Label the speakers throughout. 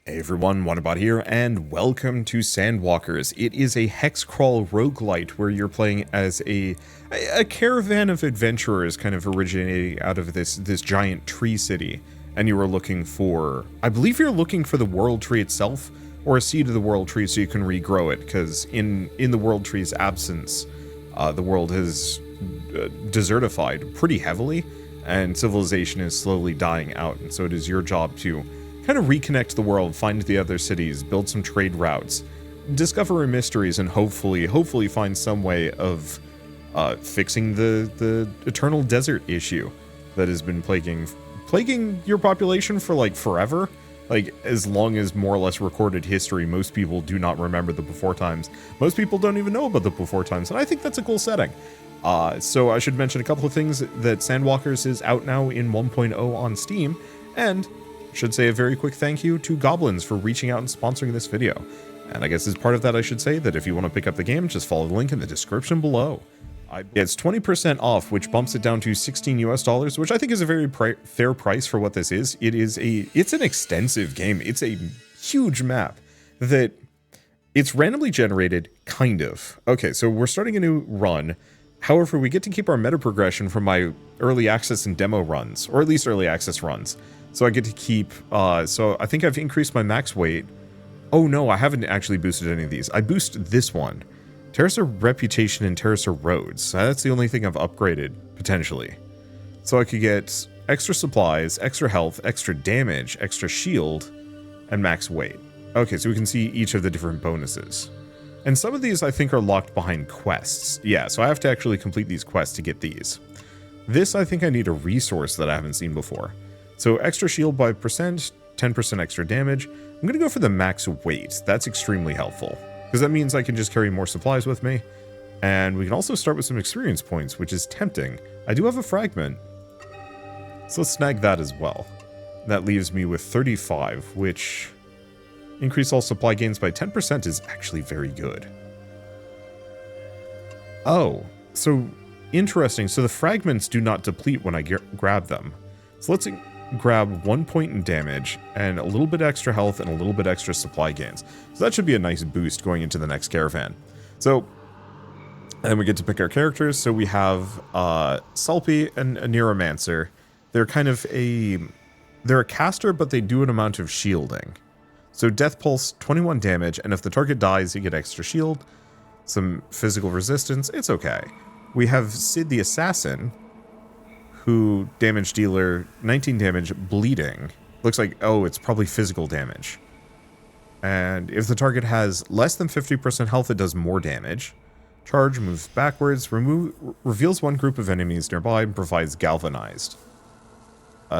Speaker 1: Hey everyone, Wanderbot here, and welcome to Sandwalkers. It is a Hexcrawl roguelite where you're playing as a caravan of adventurers kind of originating out of this giant tree city. And you are looking for, I believe you're looking for the world tree itself, or a seed of the world tree so you can regrow it, because in the world tree's absence, the world has desertified pretty heavily, and civilization is slowly dying out, and so it is your job to kind of reconnect the world, find the other cities, build some trade routes, discover mysteries, and hopefully find some way of fixing the eternal desert issue that has been plaguing your population for like forever. Like, as long as more or less recorded history, most people do not remember the before times. Most people don't even know about the before times, and I think that's a cool setting. So I should mention a couple of things: that Sandwalkers is out now in 1.0 on Steam, and should say a very quick thank you to Goblins for reaching out and sponsoring this video. And I guess as part of that, I should say that if you want to pick up the game, just follow the link in the description below. It's 20% off, which bumps it down to $16 US, which I think is a very fair price for what this is. It's an extensive game. It's a huge map that it's randomly generated, kind of. Okay, so we're starting a new run. However, we get to keep our meta progression from my early access and demo runs, or at least early access runs. So I get to keep, so I think I've increased my max weight. Oh no, I haven't actually boosted any of these. I boost this one. Terracer Reputation and Terracer Roads. That's the only thing I've upgraded, potentially. So I could get extra supplies, extra health, extra damage, extra shield, and max weight. Okay, so we can see each of the different bonuses. And some of these I think are locked behind quests. Yeah, so I have to actually complete these quests to get these. This, I think I need a resource that I haven't seen before. So extra shield by percent, 10% extra damage. I'm going to go for the max weight. That's extremely helpful, because that means I can just carry more supplies with me. And we can also start with some experience points, which is tempting. I do have a fragment, so let's snag that as well. That leaves me with 35, which increase all supply gains by 10% is actually very good. Oh, so interesting. So the fragments do not deplete when I grab them. So let's grab 1 point in damage and a little bit extra health and a little bit extra supply gains. So that should be a nice boost going into the next caravan. So, and we get to pick our characters. So we have Sulpy and a Neuromancer. They're kind of they're a caster, but they do an amount of shielding. So Death Pulse, 21 damage, and if the target dies, you get extra shield, some physical resistance. It's okay. We have Sid the Assassin, who damage dealer, 19 damage, bleeding. Looks like, oh, it's probably physical damage. And if the target has less than 50% health, it does more damage. Charge, moves backwards, reveals one group of enemies nearby, and provides galvanized.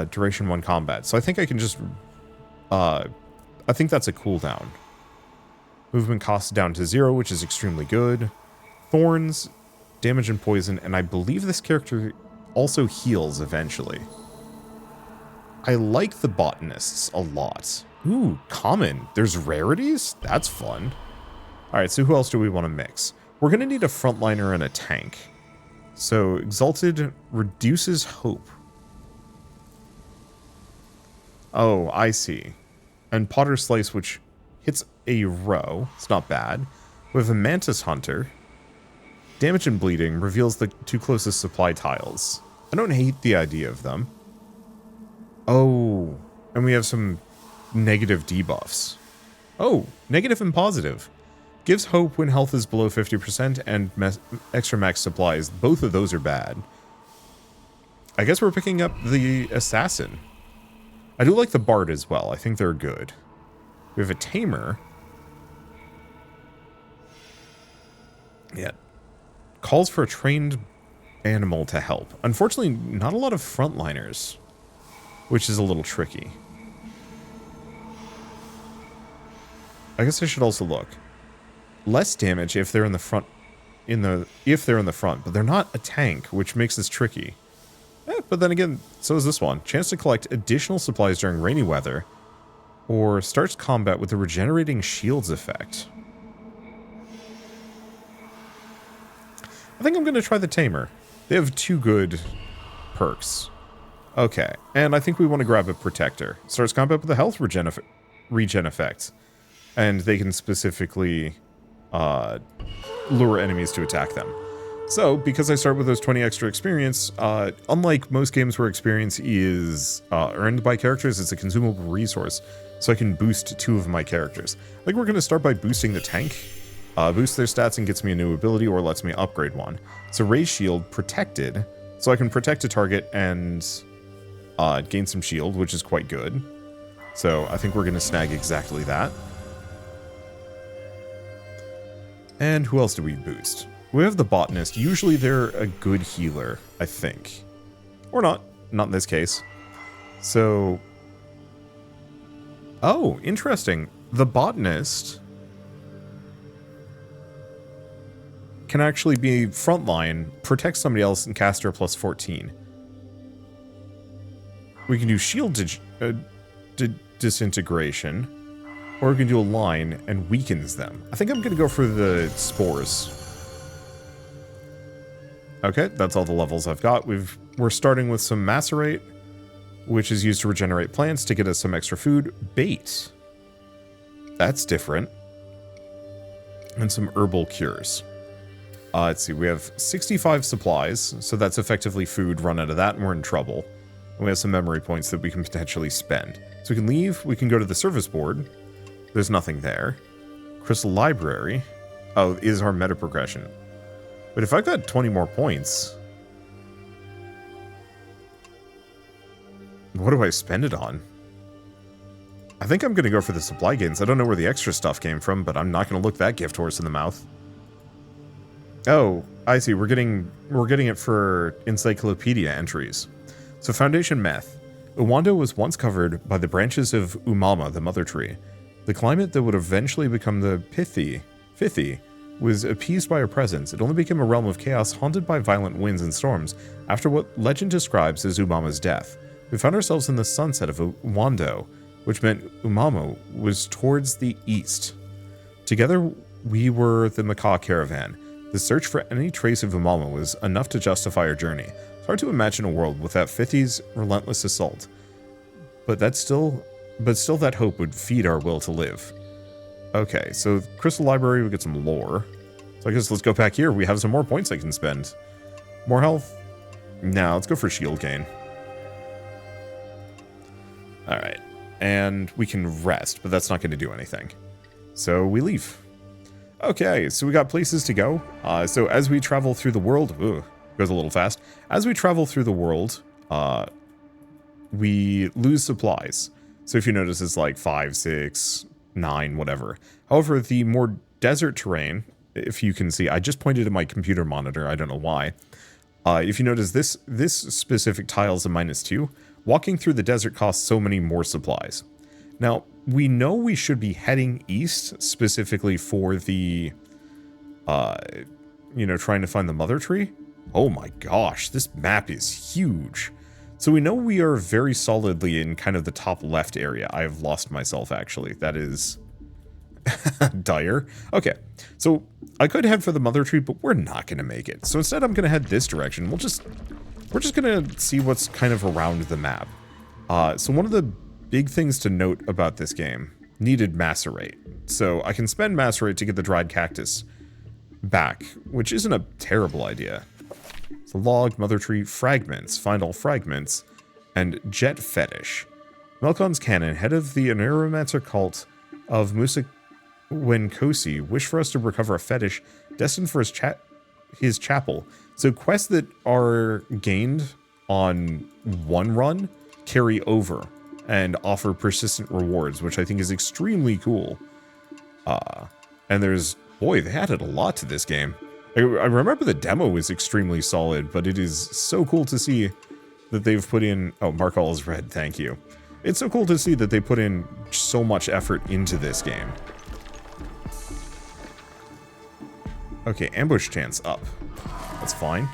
Speaker 1: Duration 1 combat. So I think I can just, I think that's a cooldown. Movement cost down to 0, which is extremely good. Thorns, damage and poison, and I believe this character also heals eventually. I like the botanists a lot. Ooh, common. There's rarities? That's fun. Alright, so who else do we want to mix? We're going to need a frontliner and a tank. So, Exalted reduces hope. Oh, I see. And Potter Slice, which hits a row. It's not bad. We have a Mantis Hunter. Damage and bleeding reveals the 2 closest supply tiles. I don't hate the idea of them. Oh, and we have some negative debuffs. Oh, negative and positive. Gives hope when health is below 50% and extra max supplies. Both of those are bad. I guess we're picking up the Assassin. I do like the Bard as well. I think they're good. We have a Tamer. Yeah. Calls for a trained animal to help. Unfortunately, not a lot of frontliners, which is a little tricky. I guess I should also look. Less damage if they're in the front, if they're in the front, but they're not a tank, which makes this tricky. But then again, so is this one. Chance to collect additional supplies during rainy weather, or starts combat with a regenerating shields effect. I think I'm going to try the Tamer. They have 2 good perks. Okay, and I think we want to grab a Protector. Starts combat with a health regen effect. And they can specifically lure enemies to attack them. So, because I start with those 20 extra experience, unlike most games where experience is earned by characters, it's a consumable resource, so I can boost 2 of my characters. I think we're going to start by boosting the tank. Boosts their stats and gets me a new ability, or lets me upgrade one. So Raise Shield, Protected, so I can protect a target and gain some shield, which is quite good. So I think we're going to snag exactly that. And who else do we boost? We have the Botanist. Usually they're a good healer, I think. Or not. Not in this case. So... Oh, interesting. The Botanist can actually be frontline, protect somebody else, and caster plus 14. We can do shield disintegration, or we can do a line and weakens them. I think I'm going to go for the spores. Okay, that's all the levels I've got. We're starting with some macerate, which is used to regenerate plants to get us some extra food. Bait. That's different. And some herbal cures. Let's see, we have 65 supplies, so that's effectively food. Run out of that and we're in trouble. And we have some memory points that we can potentially spend. So we can leave, we can go to the service board. There's nothing there. Crystal Library. Oh, is our meta progression. But if I've got 20 more points, what do I spend it on? I think I'm going to go for the supply gains. I don't know where the extra stuff came from, but I'm not going to look that gift horse in the mouth. Oh, I see. We're getting it for encyclopedia entries. So Foundation Meth. Uwanda was once covered by the branches of Umama, the Mother Tree. The climate that would eventually become the Pithy, was appeased by her presence. It only became a realm of chaos haunted by violent winds and storms after what legend describes as Umama's death. We found ourselves in the sunset of Uwando, which meant Umama was towards the east. Together, we were the Macaw Caravan. The search for any trace of Umama was enough to justify our journey. It's hard to imagine a world without Fithy's relentless assault. But still that hope would feed our will to live. Okay, so Crystal Library, we get some lore. So I guess let's go back here. We have some more points I can spend. More health? Nah, let's go for shield gain. Alright. And we can rest, but that's not going to do anything. So we leave. Okay, so we got places to go. So as we travel through the world... Ooh, goes a little fast. As we travel through the world, we lose supplies. So if you notice, it's like 5, 6, 9, whatever. However, the more desert terrain, if you can see, I just pointed at my computer monitor. I don't know why. If you notice, this specific tile is a -2. Walking through the desert costs so many more supplies. Now, we know we should be heading east, specifically for the, trying to find the Mother Tree. Oh my gosh, this map is huge. So we know we are very solidly in kind of the top left area. I have lost myself, actually. That is dire. Okay, so I could head for the Mother Tree, but we're not going to make it. So instead, I'm going to head this direction. We're just going to see what's kind of around the map. So one of the big things to note about this game, needed macerate. So I can spend macerate to get the dried cactus back, which isn't a terrible idea. So log, Mother Tree, fragments, find all fragments, and jet fetish. Melkon's canon, head of the Neuromancer cult of Musa Wenkosi, wish for us to recover a fetish destined for his chapel. So quests that are gained on one run carry over and offer persistent rewards, which I think is extremely cool. And there's, boy, they added a lot to this game. I remember the demo was extremely solid, but it is so cool to see that they've put in... Oh, Mark All is red, thank you. It's so cool to see that they put in so much effort into this game. Okay, ambush chance up. That's fine.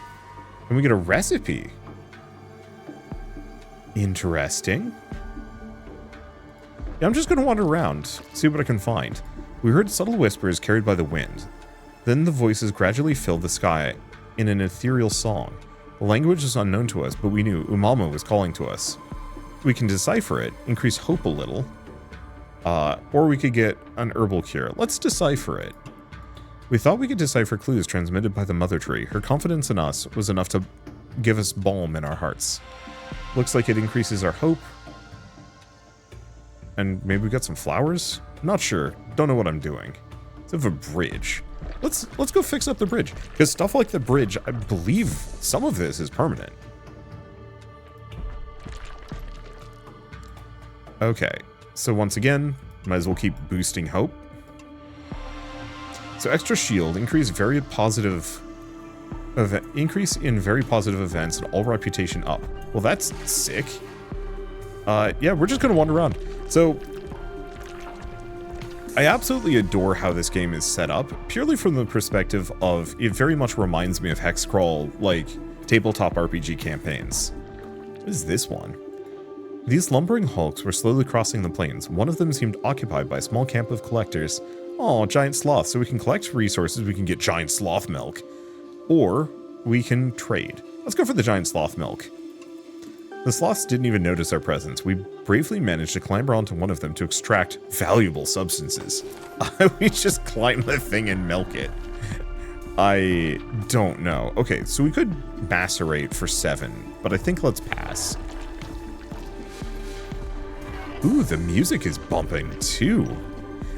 Speaker 1: And we get a recipe. Interesting. Yeah, I'm just going to wander around, see what I can find. We heard subtle whispers carried by the wind. Then the voices gradually filled the sky in an ethereal song. The language is unknown to us, but we knew Umama was calling to us. We can decipher it, increase hope a little. Or we could get an herbal cure. Let's decipher it. We thought we could decipher clues transmitted by the Mother Tree. Her confidence in us was enough to give us balm in our hearts. Looks like it increases our hope. And maybe we got some flowers? Not sure. Don't know what I'm doing. It's of a bridge. Let's go fix up the bridge. Because stuff like the bridge, I believe some of this is permanent. Okay. So once again, might as well keep boosting hope. So extra shield, increase in very positive events and all reputation up. Well, that's sick. Yeah, we're just gonna wander around. So I absolutely adore how this game is set up, purely from the perspective of it very much reminds me of Hexcrawl, like tabletop RPG campaigns. What is this one? These lumbering hulks were slowly crossing the plains. One of them seemed occupied by a small camp of collectors. Oh, giant sloth. So we can collect resources, we can get giant sloth milk. Or we can trade. Let's go for the giant sloth milk. The sloths didn't even notice our presence. We bravely managed to clamber onto one of them to extract valuable substances. We just climb the thing and milk it. I don't know. Okay, so we could macerate for 7, but I think let's pass. Ooh, the music is bumping too.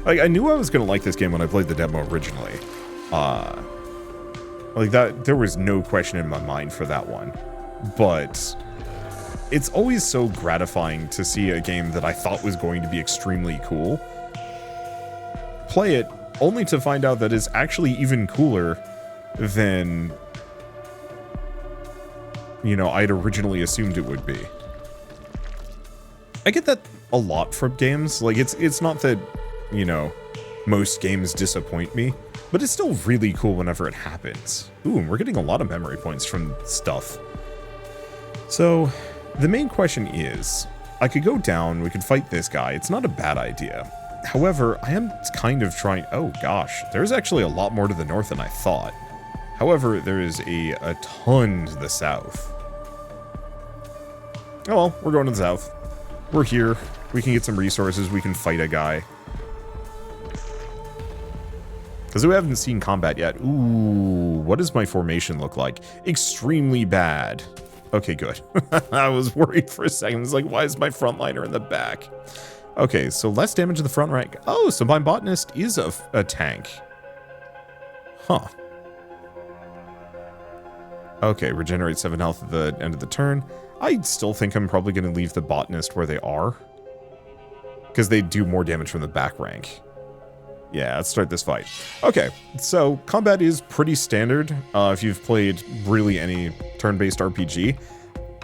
Speaker 1: Like, I knew I was gonna like this game when I played the demo originally. Like that, there was no question in my mind for that one. But it's always so gratifying to see a game that I thought was going to be extremely cool, play it only to find out that it's actually even cooler than, you know, I'd originally assumed it would be. I get that a lot from games. Like, it's not that, you know, most games disappoint me, but it's still really cool whenever it happens. Ooh, and we're getting a lot of memory points from stuff. So, the main question is, I could go down, we could fight this guy. It's not a bad idea. However, I am kind of trying... Oh gosh, there's actually a lot more to the north than I thought. However, there is a ton to the south. Oh well, we're going to the south. We're here. We can get some resources. We can fight a guy. Because we haven't seen combat yet. Ooh, what does my formation look like? Extremely bad. Okay, good. I was worried for a second. It's like, why is my frontliner in the back? Okay, so less damage to the front rank. Oh, so my botanist is a tank. Huh. Okay, regenerate 7 health at the end of the turn. I still think I'm probably going to leave the botanist where they are, because they do more damage from the back rank. Yeah, let's start this fight. Okay, so combat is pretty standard if you've played really any turn-based RPG.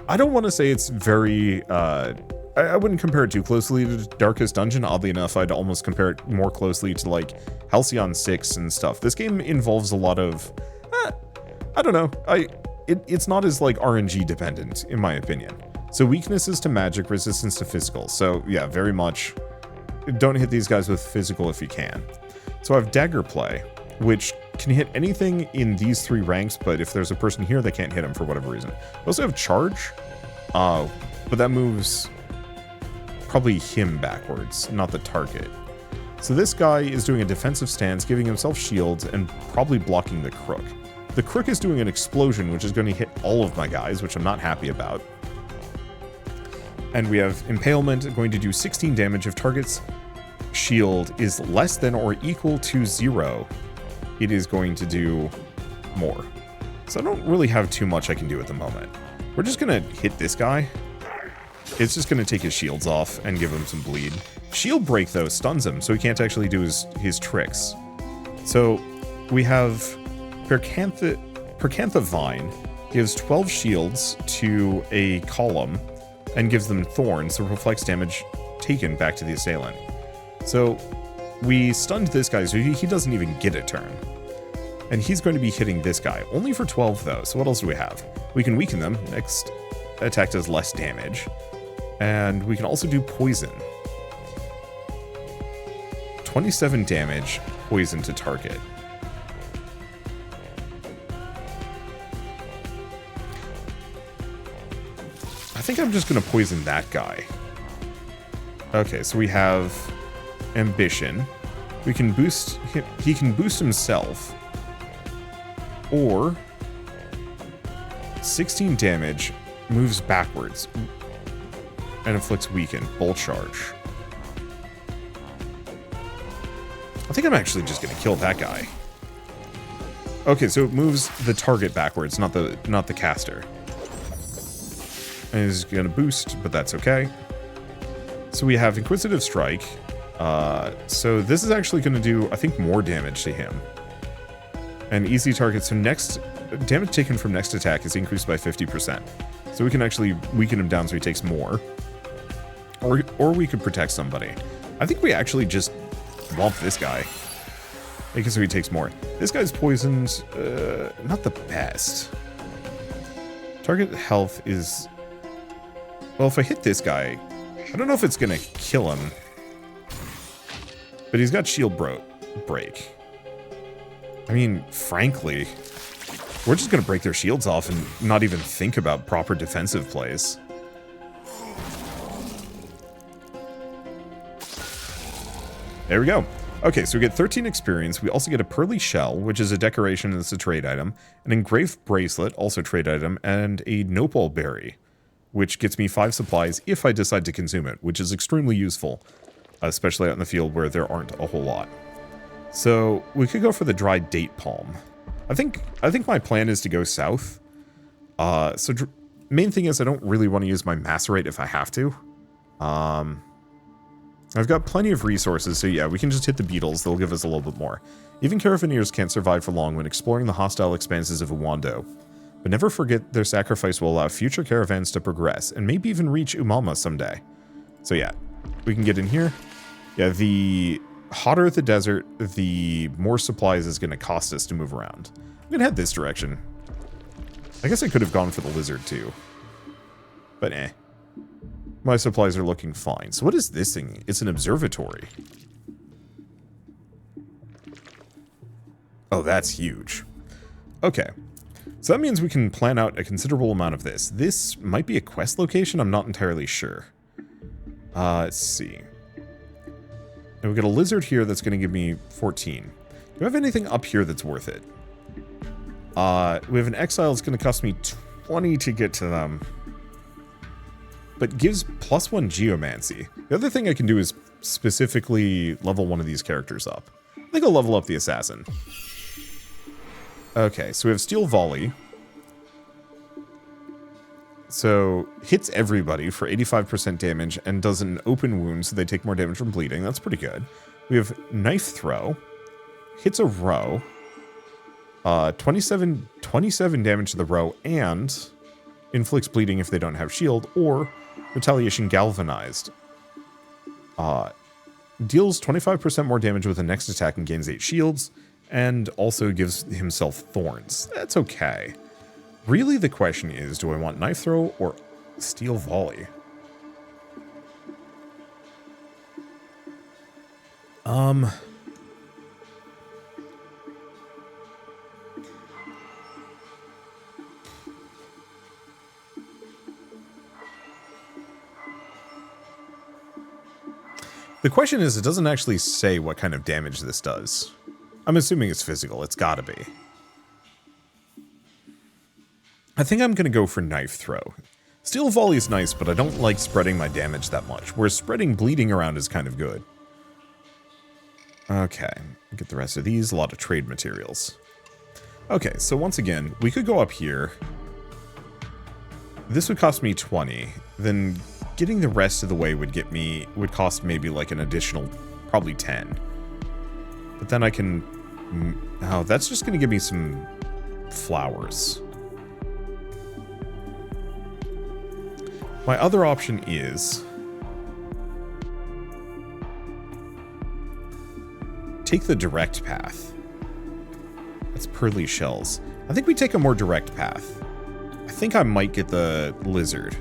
Speaker 1: I don't want to say it's very... I wouldn't compare it too closely to Darkest Dungeon. Oddly enough, I'd almost compare it more closely to, like, Halcyon 6 and stuff. This game involves a lot of... I don't know. It's not as, like, RNG dependent, in my opinion. So weaknesses to magic, resistance to physical. So, yeah, very much... Don't hit these guys with physical if you can. So I have Dagger Play, which can hit anything in these 3 ranks, but if there's a person here, they can't hit him for whatever reason. I also have Charge, but that moves probably him backwards, not the target. So this guy is doing a defensive stance, giving himself shields, and probably blocking the Crook. The Crook is doing an explosion, which is going to hit all of my guys, which I'm not happy about. And we have Impalement, going to do 16 damage if target's shield is less than or equal to 0. It is going to do more. So I don't really have too much I can do at the moment. We're just going to hit this guy. It's just going to take his shields off and give him some bleed. Shield Break, though, stuns him, so he can't actually do his tricks. So we have Percantha Vine gives 12 shields to a column and gives them thorns, so reflects damage taken back to the assailant. So we stunned this guy, so he doesn't even get a turn. And he's going to be hitting this guy, only for 12 though. So what else do we have? We can weaken them. Next attack does less damage. And we can also do poison. 27 damage, poison to target. I think I'm just going to poison that guy. Okay, so we have ambition. We can boost him, he can boost himself, or 16 damage, moves backwards, and inflicts weaken, bolt charge. I think I'm actually just gonna kill that guy. Okay, so it moves the target backwards, not the caster. And he's gonna boost, but that's okay. So we have Inquisitive Strike. So this is actually gonna do, I think, more damage to him. And easy target, so next, damage taken from next attack is increased by 50%. So we can actually weaken him down so he takes more. Or we could protect somebody. I think we actually just womp this guy. Because so he takes more. This guy's poisoned, not the best. Target health is... Well, if I hit this guy, I don't know if it's gonna kill him. But he's got shield break. I mean, frankly, we're just gonna break their shields off and not even think about proper defensive plays. There we go. Okay, so we get 13 experience. We also get a Pearly Shell, which is a decoration and it's a trade item. An Engraved Bracelet, also trade item, and a Nopal Berry, which gets me 5 supplies if I decide to consume it, which is extremely useful, especially out in the field where there aren't a whole lot. So we could go for the Dried Date Palm. I think my plan is to go south. Main thing is I don't really want to use my Macerate if I have to. I've got plenty of resources, so yeah, we can just hit the beetles. They'll give us a little bit more. Even Caravaneers can't survive for long when exploring the hostile expanses of Uwando. But never forget their sacrifice will allow future caravans to progress, and maybe even reach Umama someday. So yeah, we can get in here. Yeah, the hotter the desert, the more supplies is going to cost us to move around. I'm going to head this direction. I guess I could have gone for the lizard too. But eh. My supplies are looking fine. So what is this thing? It's an observatory. Oh, that's huge. Okay. So that means we can plan out a considerable amount of this. This might be a quest location. I'm not entirely sure. Let's see. And we got a lizard here that's going to give me 14. Do we have anything up here that's worth it? We have an exile that's going to cost me 20 to get to them. But gives +1 Geomancy. The other thing I can do is specifically level one of these characters up. I think I'll level up the Assassin. Okay, so we have Steel Volley. So, hits everybody for 85% damage and does an open wound so they take more damage from bleeding. That's pretty good. We have Knife Throw. Hits a row. 27 damage to the row and inflicts bleeding if they don't have shield, or Retaliation Galvanized. Deals 25% more damage with the next attack and gains 8 shields, and also gives himself thorns. That's okay. Really, the question is, do I want Knife Throw or Steel Volley? The question is, it doesn't actually say what kind of damage this does. I'm assuming it's physical. It's gotta be. I think I'm gonna go for Knife Throw. Steel Volley is nice, but I don't like spreading my damage that much, whereas spreading bleeding around is kind of good. Okay, get the rest of these. A lot of trade materials. Okay, so once again, we could go up here. This would cost me 20. Then getting the rest of the way would cost maybe like an additional, probably 10. But then I can, oh, that's just gonna give me some flowers. My other option is take the direct path. That's Pearly Shells. I think we take a more direct path. I think I might get the lizard.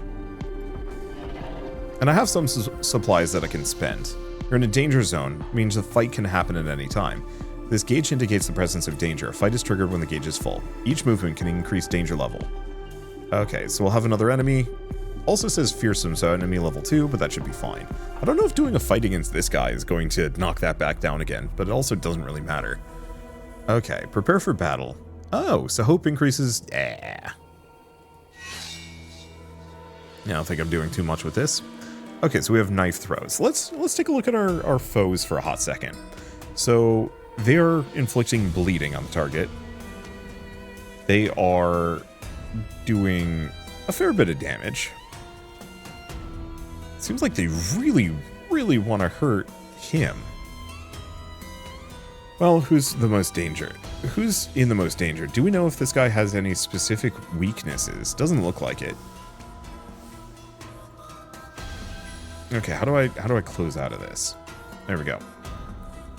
Speaker 1: And I have some supplies that I can spend. You're in a danger zone, means the fight can happen at any time. This gauge indicates the presence of danger. A fight is triggered when the gauge is full. Each movement can increase danger level. Okay, so we'll have another enemy. Also says fearsome, so enemy level 2, but that should be fine. I don't know if doing a fight against this guy is going to knock that back down again, but it also doesn't really matter. Okay, prepare for battle. Oh, so hope increases. Yeah. I don't think I'm doing too much with this. Okay, so we have knife throws. Let's take a look at our foes for a hot second. So they are inflicting bleeding on the target. They are doing a fair bit of damage. Seems like they really, really want to hurt him. Well, who's the most danger? Who's in the most danger? Do we know if this guy has any specific weaknesses? Doesn't look like it. Okay, how do I close out of this? There we go.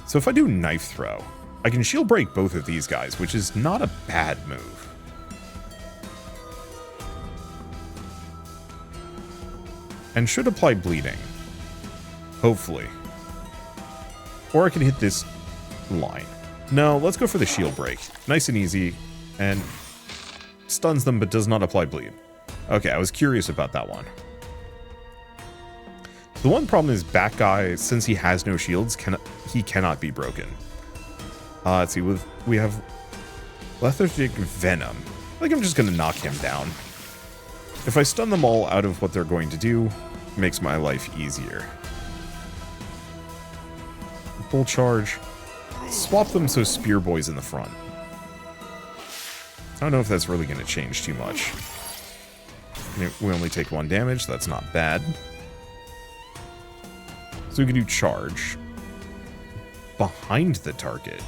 Speaker 1: So if I do knife throw, I can shield break both of these guys, which is not a bad move. And should apply bleeding. Hopefully. Or I can hit this line. No, let's go for the shield break. Nice and easy. And stuns them, but does not apply bleed. Okay, I was curious about that one. The one problem is back guy, since he has no shields, he cannot be broken. Let's see, we have lethargic venom. I think I'm just going to knock him down. If I stun them all out of what they're going to do, it makes my life easier. Full charge. Swap them so Spear Boy's in the front. I don't know if that's really going to change too much. We only take 1 damage, that's not bad. So we can do charge. Behind the target.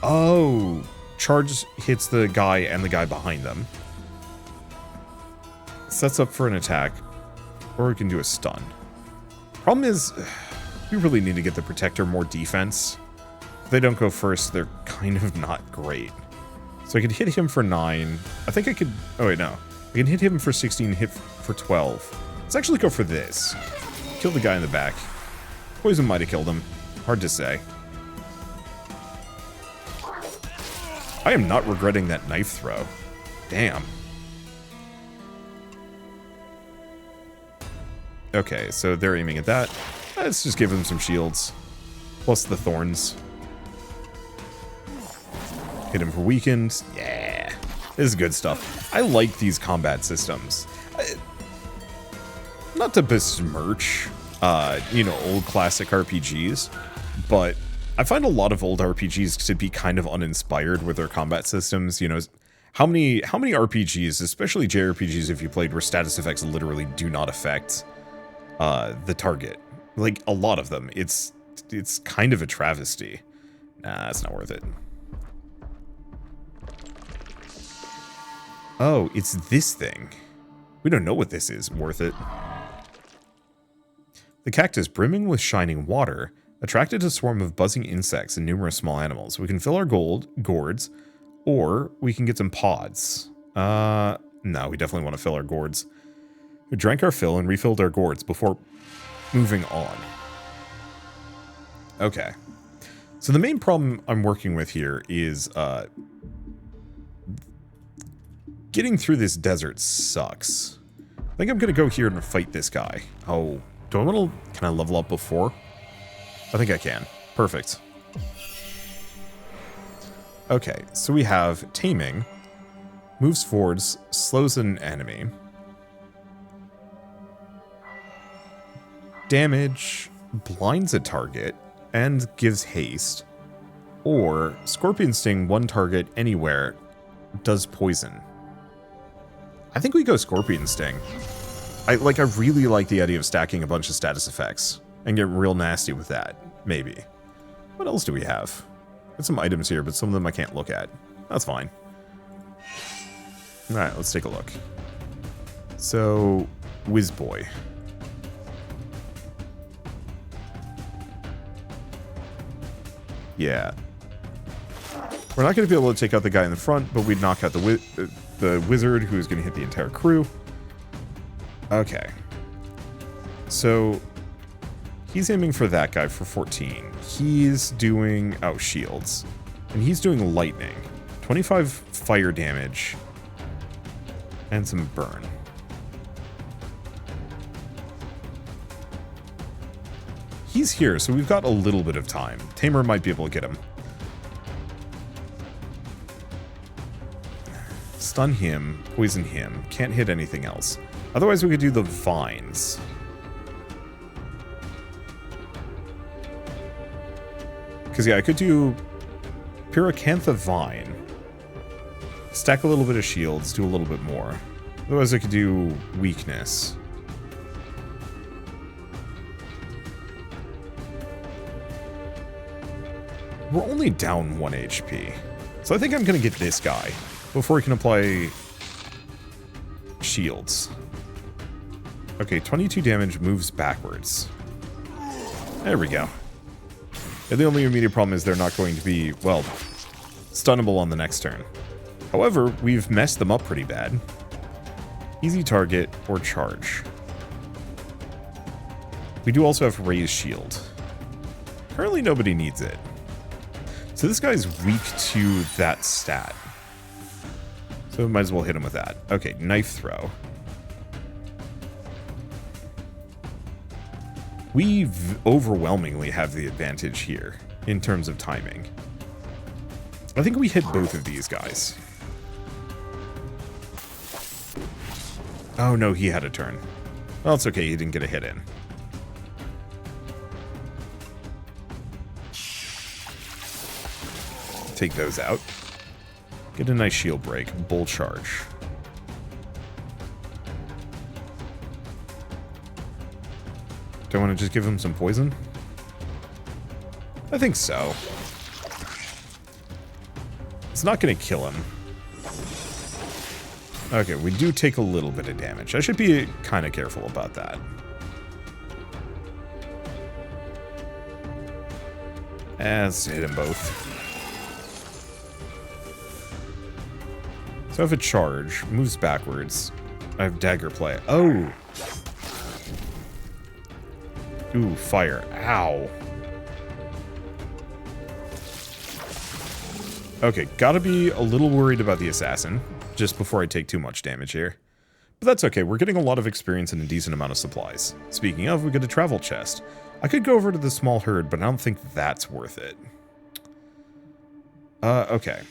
Speaker 1: Oh, charge hits the guy and the guy behind them. Sets up for an attack. Or we can do a stun. Problem is, we really need to get the Protector more defense. If they don't go first, they're kind of not great. So I could hit him for 9. I think I could... Oh, wait, no. I can hit him for 16, hit for 12. Let's actually go for this. Kill the guy in the back. Poison might have killed him. Hard to say. I am not regretting that knife throw. Damn. Okay, so they're aiming at that. Let's just give them some shields. Plus the thorns. Hit him for weakened. Yeah. This is good stuff. I like these combat systems. Not to besmirch, old classic RPGs, but I find a lot of old RPGs to be kind of uninspired with their combat systems. You know, how many RPGs, especially JRPGs if you played, where status effects literally do not affect the target? Like, a lot of them. It's kind of a travesty. Nah, it's not worth it. Oh, it's this thing. We don't know what this is. Worth it. The cactus, brimming with shining water, attracted a swarm of buzzing insects and numerous small animals. We can fill our gourds, or we can get some pods. No, we definitely want to fill our gourds. We drank our fill and refilled our gourds before moving on. Okay. So the main problem I'm working with here is getting through this desert sucks. I think I'm going to go here and fight this guy. Oh, do I want to... Can I level up before? I think I can. Perfect. Okay, so we have Taming. Moves forwards, slows an enemy. Damage, blinds a target, and gives haste. Or Scorpion Sting, one target anywhere, does poison. I think we go Scorpion Sting. I really like the idea of stacking a bunch of status effects and get real nasty with that. Maybe. What else do we have? Got some items here, but some of them I can't look at. That's fine. Alright, let's take a look. So, Whizboy. Yeah. We're not going to be able to take out the guy in the front, but we'd knock out the wizard, who's going to hit the entire crew. Okay. So, he's aiming for that guy for 14. He's doing... Oh, shields. And he's doing lightning. 25 fire damage. And some burn. He's here, so we've got a little bit of time. Tamer might be able to get him. Stun him, poison him. Can't hit anything else. Otherwise, we could do the vines. Because, yeah, I could do Pyracantha Vine. Stack a little bit of shields, do a little bit more. Otherwise, I could do weakness. We're only down 1 HP. So I think I'm going to get this guy before he can apply shields. Okay, 22 damage, moves backwards. There we go. And the only immediate problem is they're not going to be, well, stunnable on the next turn. However, we've messed them up pretty bad. Easy target or charge. We do also have raise shield. Currently nobody needs it. So this guy's weak to that stat. So we might as well hit him with that. Okay, knife throw. We overwhelmingly have the advantage here in terms of timing. I think we hit both of these guys. Oh no, he had a turn. Well, it's okay, he didn't get a hit in. Take those out. Get a nice shield break. Bull charge. Do I want to just give him some poison? I think so. It's not going to kill him. Okay, we do take a little bit of damage. I should be kind of careful about that. Let's hit them both. So I have a charge, moves backwards. I have dagger play. Oh! Ooh, fire. Ow. Okay, gotta be a little worried about the assassin, just before I take too much damage here. But that's okay, we're getting a lot of experience and a decent amount of supplies. Speaking of, we get a travel chest. I could go over to the small herd, but I don't think that's worth it. Okay.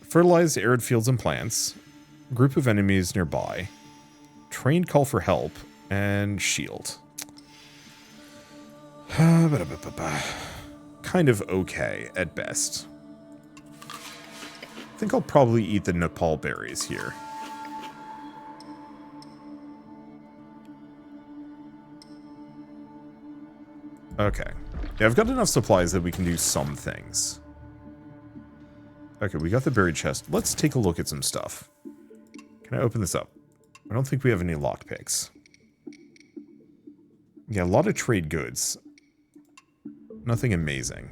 Speaker 1: Fertilize arid fields and plants. Group of enemies nearby. Trained call for help. And shield. Kind of okay at best. I think I'll probably eat the Nepal berries here. Okay. Yeah, I've got enough supplies that we can do some things. Okay, we got the buried chest. Let's take a look at some stuff. Can I open this up? I don't think we have any lockpicks. Yeah, a lot of trade goods. Nothing amazing.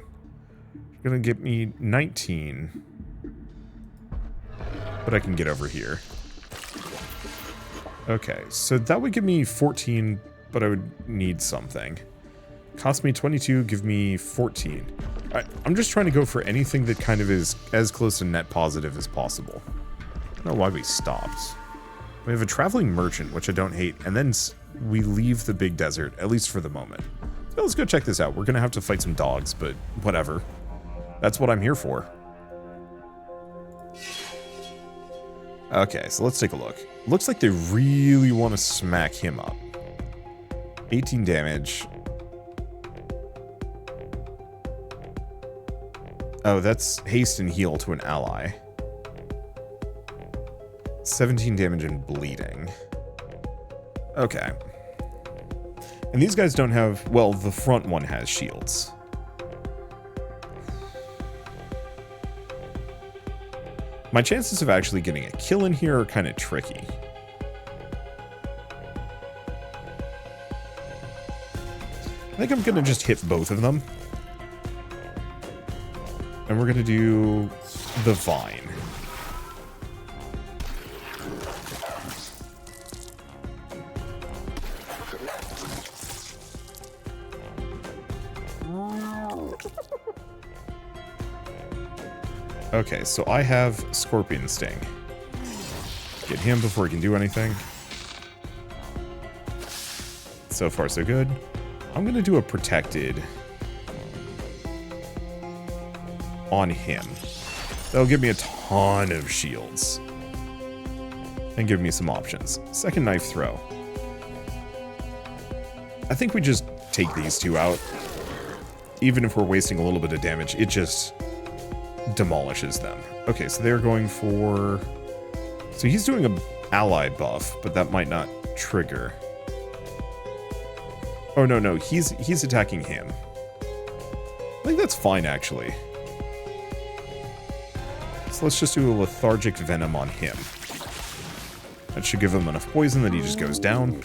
Speaker 1: Gonna get me 19. But I can get over here. Okay, so that would give me 14, but I would need something. Cost me 22, give me 14. I'm just trying to go for anything that kind of is as close to net positive as possible. I don't know why we stopped. We have a traveling merchant, which I don't hate, and then we leave the big desert, at least for the moment. So let's go check this out. We're going to have to fight some dogs, but whatever. That's what I'm here for. Okay, so let's take a look. Looks like they really want to smack him up. 18 damage. Oh, that's haste and heal to an ally. 17 damage and bleeding. Okay. And these guys don't have... Well, the front one has shields. My chances of actually getting a kill in here are kind of tricky. I think I'm going to just hit both of them. And we're going to do the vine. Okay, so I have Scorpion Sting. Get him before he can do anything. So far, so good. I'm going to do a protected on him. That'll give me a ton of shields. And give me some options. Second knife throw. I think we just take these two out. Even if we're wasting a little bit of damage, it just demolishes them. Okay, so they're going for... So he's doing a allied buff, but that might not trigger. Oh, no, he's attacking him. I think that's fine, actually. So let's just do a lethargic venom on him. That should give him enough poison that he just goes down.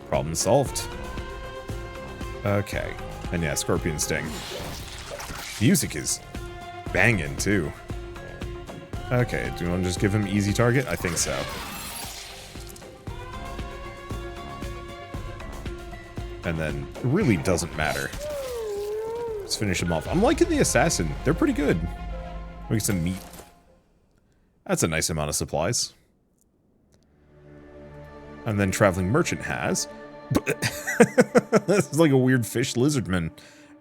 Speaker 1: Problem solved. Okay. And yeah, Scorpion Sting. Music is banging, too. Okay, do you want to just give him easy target? I think so. And then, it really doesn't matter. Let's finish him off. I'm liking the Assassin. They're pretty good. We get some meat. That's a nice amount of supplies. And then Traveling Merchant has... This is like a weird fish lizardman.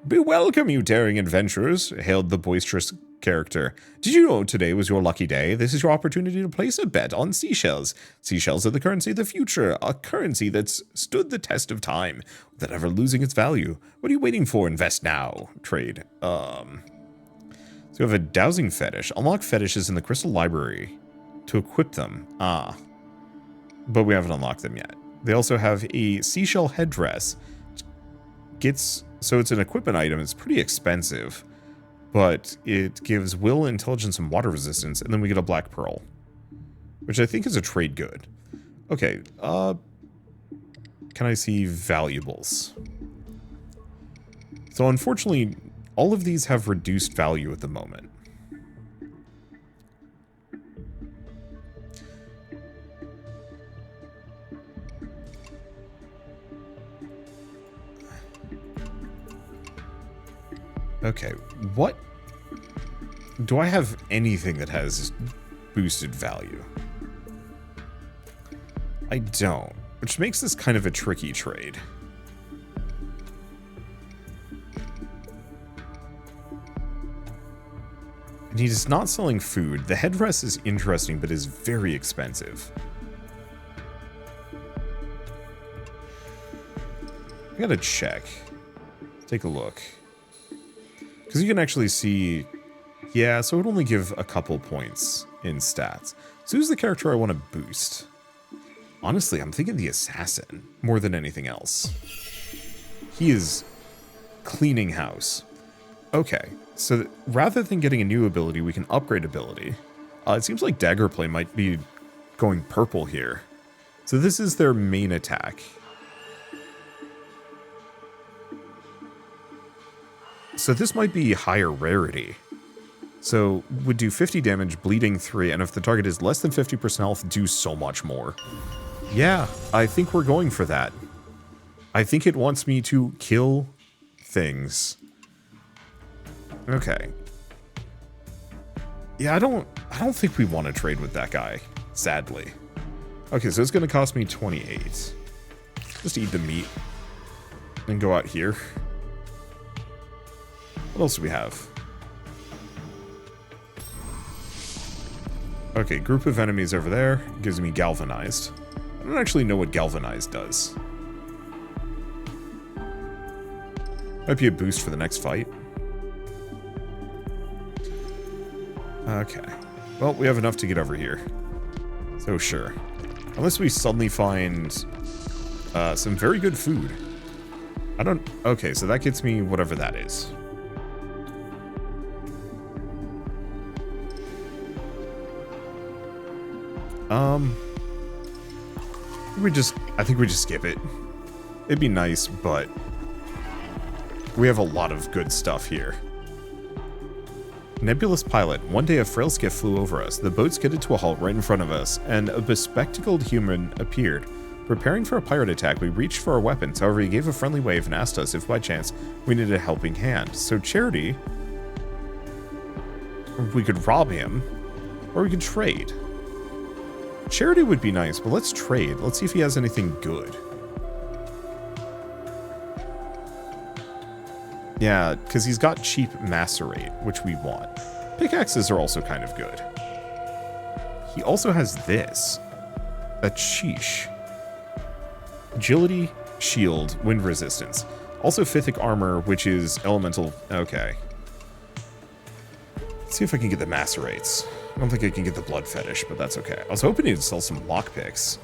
Speaker 1: Be welcome, you daring adventurers, hailed the boisterous character. Did you know today was your lucky day? This is your opportunity to place a bet on seashells. Seashells are the currency of the future, a currency that's stood the test of time, without ever losing its value. What are you waiting for? Invest now. Trade. So we have a dowsing fetish. Unlock fetishes in the crystal library to equip them. But we haven't unlocked them yet. They also have a seashell headdress. So it's an equipment item. It's pretty expensive, but it gives will, intelligence, and water resistance. And then we get a black pearl, which I think is a trade good. Okay. Can I see valuables? So unfortunately, all of these have reduced value at the moment. Okay, what? Do I have anything that has boosted value? I don't, which makes this kind of a tricky trade. And he's not selling food. The headdress is interesting, but is very expensive. I gotta check. Take a look. Because you can actually see, yeah, so it would only give a couple points in stats. So who's the character I want to boost? Honestly, I'm thinking the Assassin more than anything else. He is cleaning house. Okay, so rather than getting a new ability, we can upgrade ability. It seems like Daggerplay might be going purple here. So this is their main attack. So this might be higher rarity. So would do 50 damage, bleeding 3, and if the target is less than 50% health, do so much more. Yeah, I think we're going for that. I think it wants me to kill things. Okay. Yeah, I don't think we want to trade with that guy, sadly. Okay, so it's going to cost me 28. Just eat the meat and go out here. What else do we have? Okay, group of enemies over there. Gives me galvanized. I don't actually know what galvanized does. Might be a boost for the next fight. Okay. Well, we have enough to get over here. So sure. Unless we suddenly find some very good food. I don't... Okay, so that gets me whatever that is. I think we just skip it. It'd be nice, but we have a lot of good stuff here. Nebulous pilot. One day a frail skiff flew over us. The boat skidded to a halt right in front of us, and a bespectacled human appeared. Preparing for a pirate attack, we reached for our weapons. However, he gave a friendly wave and asked us if by chance we needed a helping hand. So Charity, we could rob him, or we could trade. Charity would be nice, but let's trade. Let's see if he has anything good. Yeah, because he's got cheap macerate, which we want. Pickaxes are also kind of good. He also has this. A sheesh. Agility, shield, wind resistance. Also Phythic armor, which is elemental. Okay. Let's see if I can get the macerates. I don't think I can get the blood fetish, but that's okay. I was hoping he'd sell some lockpicks.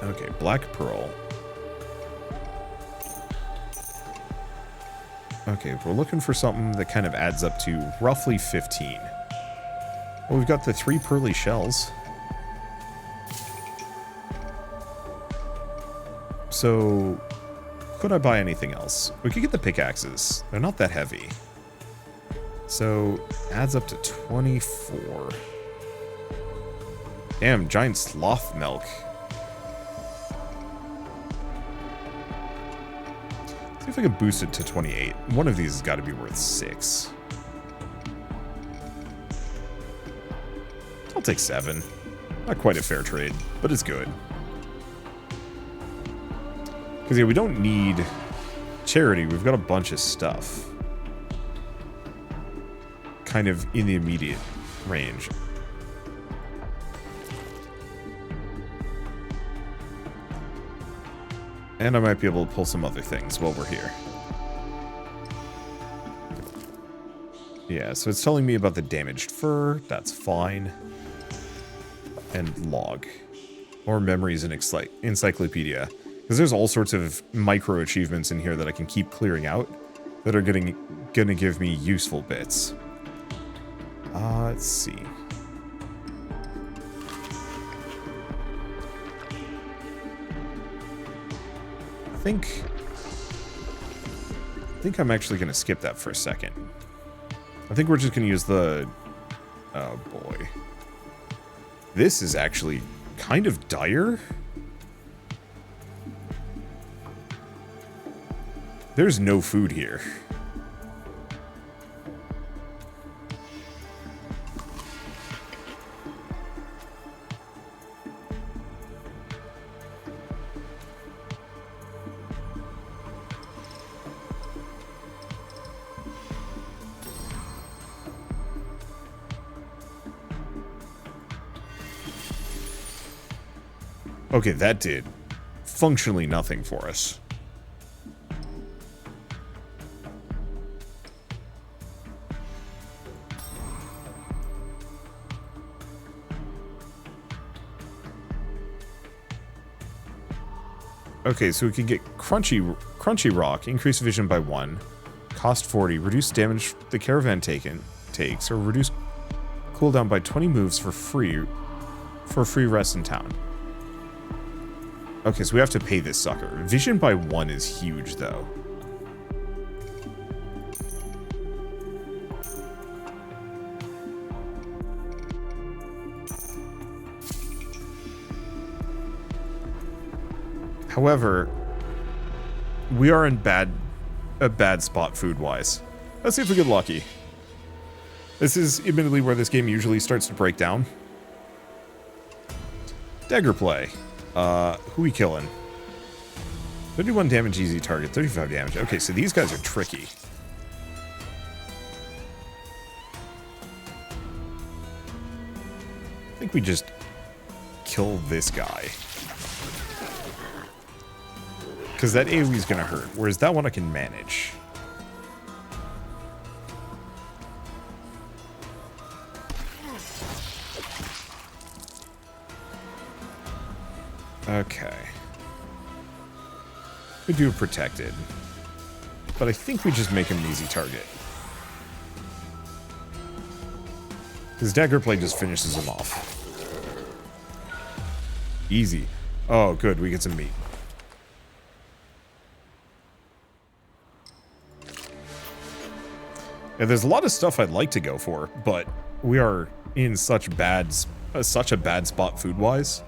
Speaker 1: Okay, black pearl. Okay, we're looking for something that kind of adds up to roughly 15. Well, we've got the 3 pearly shells. So, could I buy anything else? We could get the pickaxes. They're not that heavy. So, adds up to 24. Damn, giant sloth milk. See if I can boost it to 28. One of these has got to be worth 6. I'll take 7. Not quite a fair trade, but it's good. Because, yeah, we don't need charity. We've got a bunch of stuff. Kind of in the immediate range. And I might be able to pull some other things while we're here. Yeah, so it's telling me about the damaged fur. That's fine. And log. Or memories and encyclopedia. Because there's all sorts of micro achievements in here that I can keep clearing out that are gonna give me useful bits. Let's see. I think I'm actually gonna skip that for a second. I think we're just gonna use the... Oh boy. This is actually kind of dire. There's no food here. Okay, that did functionally nothing for us. Okay, so we can get Crunchy Rock, increase vision by 1, cost 40, reduce damage the Caravan takes, or reduce cooldown by 20 moves for free rest in town. Okay, so we have to pay this sucker. Vision by 1 is huge, though. However, we are in a bad spot food-wise. Let's see if we get lucky. This is admittedly where this game usually starts to break down. Dagger play. Who we killing? 31 damage, easy target, 35 damage. Okay, so these guys are tricky. I think we just kill this guy. Because that AoE is going to hurt, whereas that one I can manage. Okay. We do protected. But I think we just make him an easy target. His dagger play just finishes him off. Easy. Oh, good. We get some meat. Yeah, there's a lot of stuff I'd like to go for, but we are in such a bad spot food-wise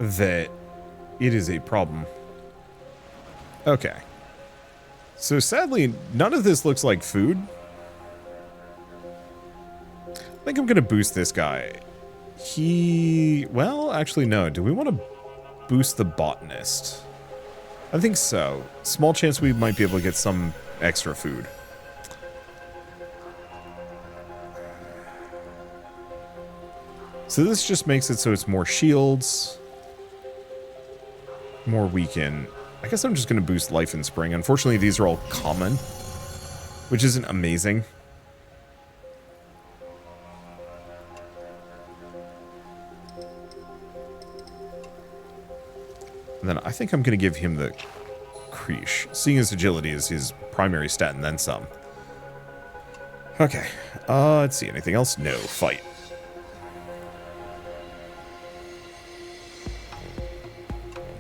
Speaker 1: that it is a problem. Okay. So sadly, none of this looks like food. I think I'm going to boost this guy. Well, actually, no. Do we want to boost the botanist? I think so. Small chance we might be able to get some extra food. So this just makes it so it's more shields, more weaken. I guess I'm just going to boost life in spring. Unfortunately, these are all common, which isn't amazing. And then I think I'm going to give him the Creesh, seeing his agility is his primary stat and then some. Okay, let's see, anything else? No, fight.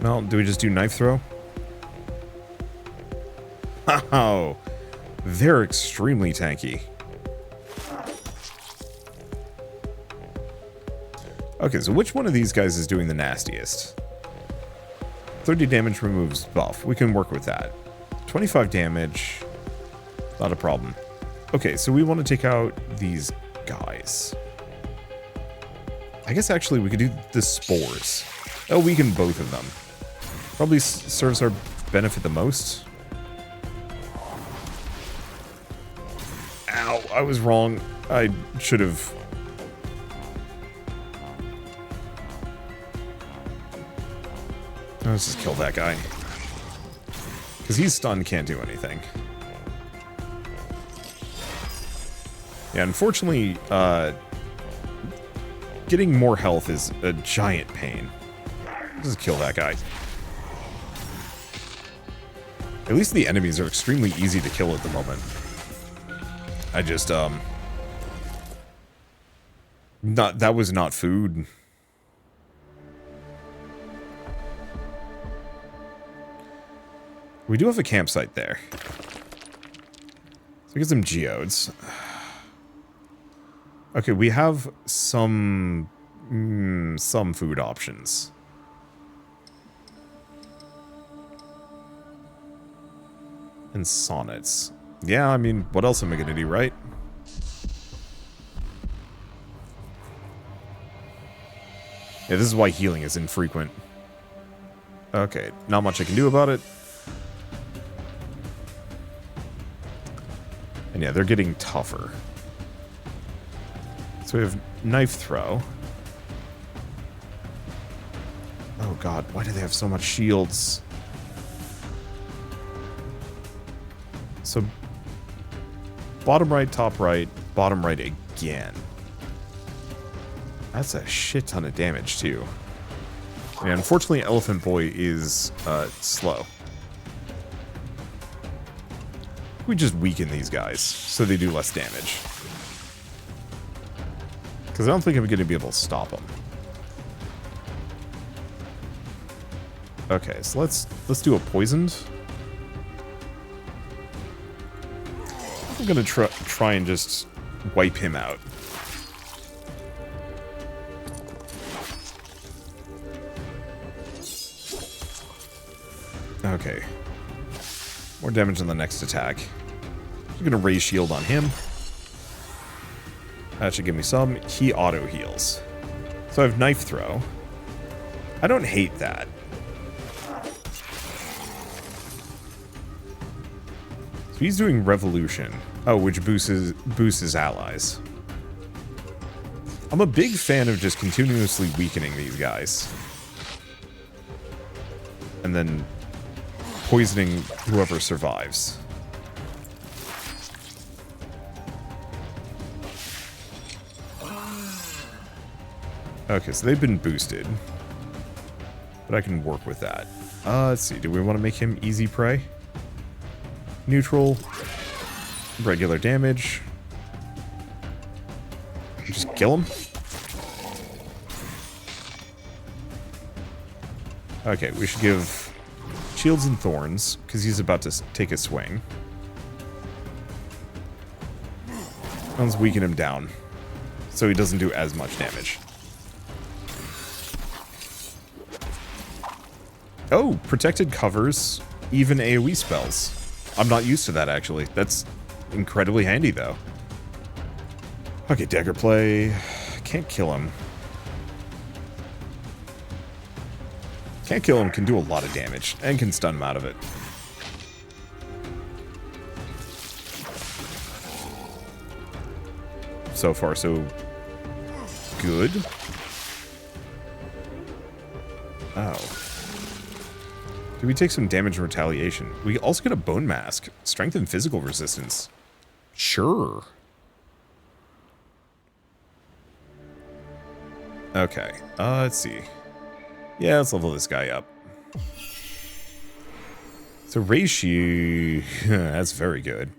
Speaker 1: Well, do we just do knife throw? Oh, they're extremely tanky. Okay, so which one of these guys is doing the nastiest? 30 damage removes buff. We can work with that. 25 damage. Not a problem. Okay, so we want to take out these guys. I guess actually we could do the spores. That'll weaken both of them. Probably serves our benefit the most. Ow, I was wrong. I should have... Let's just kill that guy. Because he's stunned, can't do anything. Yeah, unfortunately, getting more health is a giant pain. Just kill that guy. At least the enemies are extremely easy to kill at the moment. I just, that was not food. We do have a campsite there. So we get some geodes. Okay, we have some food options. And sonnets. Yeah, I mean, what else am I gonna do, right? Yeah, this is why healing is infrequent. Okay, not much I can do about it. And yeah, they're getting tougher. So we have knife throw. Oh god, why do they have so much shields? So, bottom right, bottom right again. That's a shit ton of damage, too. And unfortunately, Elephant Boy is slow. We just weaken these guys, so they do less damage. Because I don't think I'm going to be able to stop them. Okay, so let's do a poisoned. I'm gonna try and just wipe him out. Okay. More damage on the next attack. I'm gonna raise shield on him. That should give me some. He auto heals. So I have knife throw. I don't hate that. So he's doing revolution. Oh, which boosts his allies. I'm a big fan of just continuously weakening these guys. And then poisoning whoever survives. Okay, so they've been boosted. But I can work with that. Let's see, do we want to make him easy prey? Neutral. Regular damage. Just kill him. Okay, we should give shields and thorns, because he's about to take a swing. Let's weaken him down, so he doesn't do as much damage. Oh, protected covers even AoE spells. I'm not used to that, actually. That's incredibly handy, though. Okay, dagger play. Can't kill him. Can't kill him, can do a lot of damage, and can stun him out of it. So far, so good. Oh. Did we take some damage in retaliation? We also get a bone mask. Strength and physical resistance. Sure. Okay. Let's see. Yeah, let's level this guy up. So Reishi, that's very good.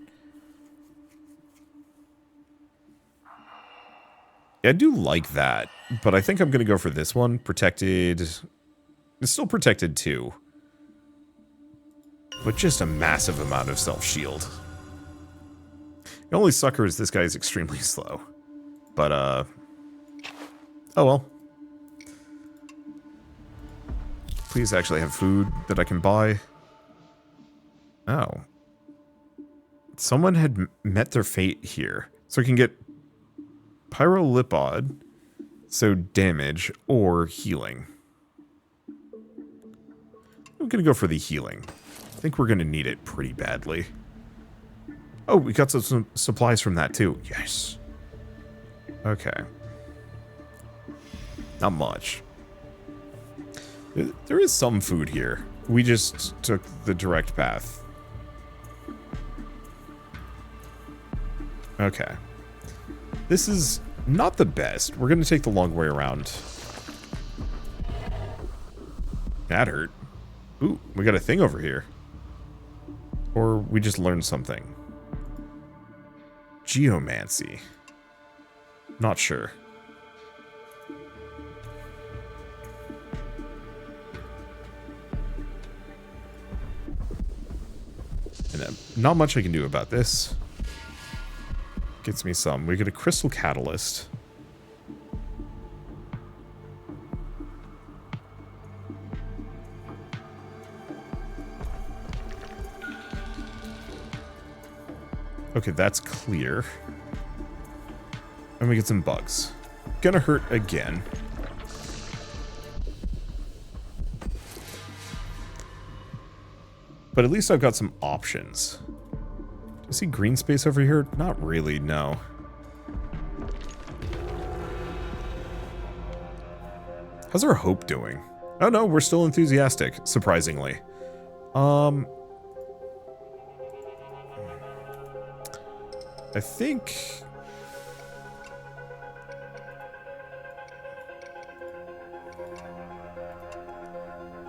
Speaker 1: Yeah, I do like that, but I think I'm going to go for this one. Protected. It's still protected too. But just a massive amount of self-shield. The only sucker is this guy is extremely slow. But, oh well. Please actually have food that I can buy. Oh. Someone had met their fate here. So I can get Pyrolipod, so damage, or healing. I'm gonna go for the healing. I think we're gonna need it pretty badly. Oh, we got some supplies from that too. Yes. Okay. Not much. There is some food here. We just took the direct path. Okay. This is not the best. We're going to take the long way around. That hurt. Ooh, we got a thing over here. Or we just learned something. Geomancy. Not sure. And not much I can do about this. Gets me some. We get a crystal catalyst. Okay, that's clear. And we get some bugs. Gonna hurt again. But at least I've got some options. Do I see green space over here? Not really, no. How's our hope doing? Oh no, we're still enthusiastic, surprisingly. I think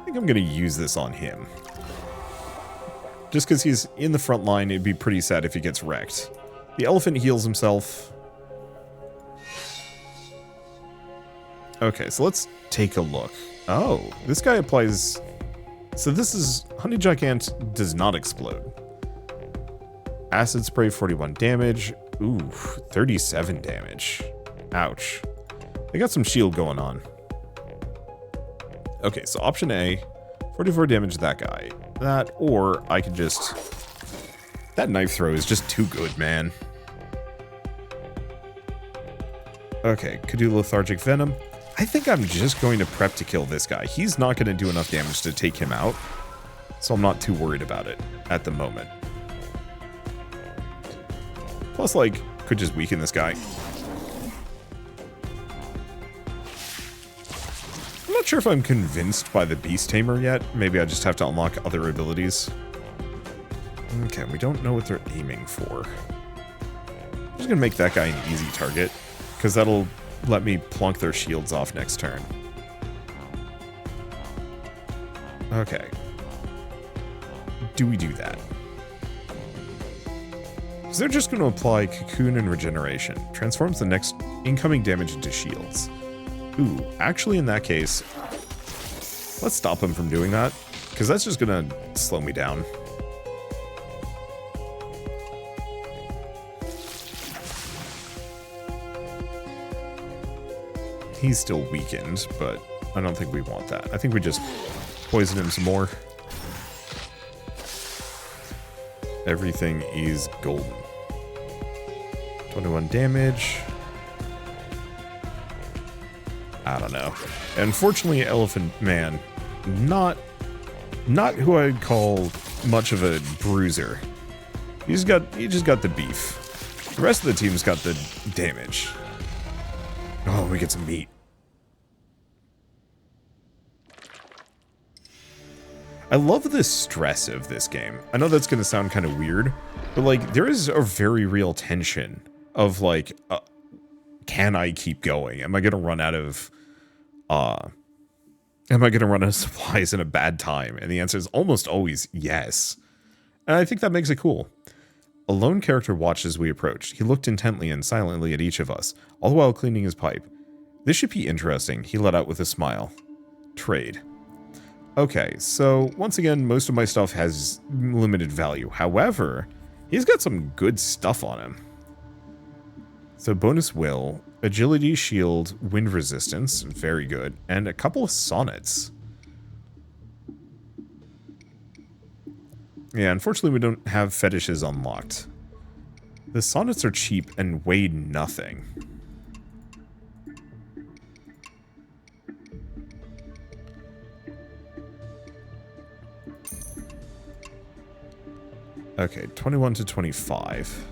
Speaker 1: I'm gonna use this on him. Just because he's in the front line, it'd be pretty sad if he gets wrecked. The elephant heals himself. Okay, so let's take a look. Oh, this guy applies... So this is... Honey Gigant does not explode. Acid spray, 41 damage. Ooh, 37 damage. Ouch. They got some shield going on. Okay, so option A, 44 damage to that guy. That, or I could just... That knife throw is just too good, man. Okay, could do lethargic venom. I think I'm just going to prep to kill this guy. He's not going to do enough damage to take him out, so I'm not too worried about it at the moment. Plus, like, could just weaken this guy. I'm not sure if I'm convinced by the Beast Tamer yet. Maybe I just have to unlock other abilities. Okay, we don't know what they're aiming for. I'm just gonna make that guy an easy target, because that'll let me plunk their shields off next turn. Okay. Do we do that? Because they're just going to apply Cocoon and Regeneration. Transforms the next incoming damage into shields. Ooh, actually in that case, let's stop him from doing that. Because that's just going to slow me down. He's still weakened, but I don't think we want that. I think we just poison him some more. Everything is golden. 21 damage. I don't know. Unfortunately, Elephant Man, not who I'd call much of a bruiser. He just got the beef. The rest of the team's got the damage. Oh, we get some meat. I love the stress of this game. I know that's gonna sound kind of weird, but like there is a very real tension of like, can I keep going? Am I gonna run out of supplies in a bad time? And the answer is almost always yes. And I think that makes it cool. A lone character watched as we approached. He looked intently and silently at each of us, all the while cleaning his pipe. This should be interesting, he let out with a smile. Trade. Okay, so once again, most of my stuff has limited value. However, he's got some good stuff on him. So bonus will, agility, shield, wind resistance, very good, and a couple of sonnets. Yeah, unfortunately we don't have fetishes unlocked. The sonnets are cheap and weigh nothing. Okay, 21 to 25.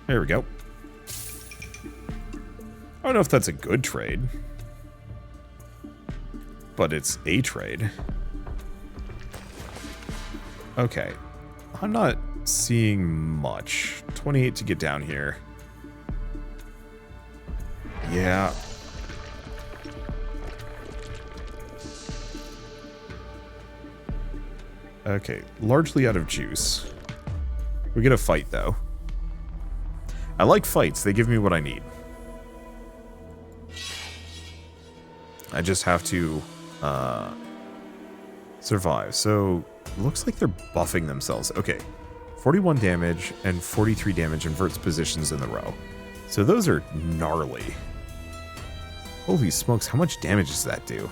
Speaker 1: There we go. I don't know if that's a good trade, but it's a trade. Okay, I'm not seeing much. 28 to get down here. Yeah. Okay, largely out of juice. We get a fight, though. I like fights. They give me what I need. I just have to survive. So, looks like they're buffing themselves. Okay, 41 damage and 43 damage inverts positions in the row. So those are gnarly. Holy smokes, how much damage does that do?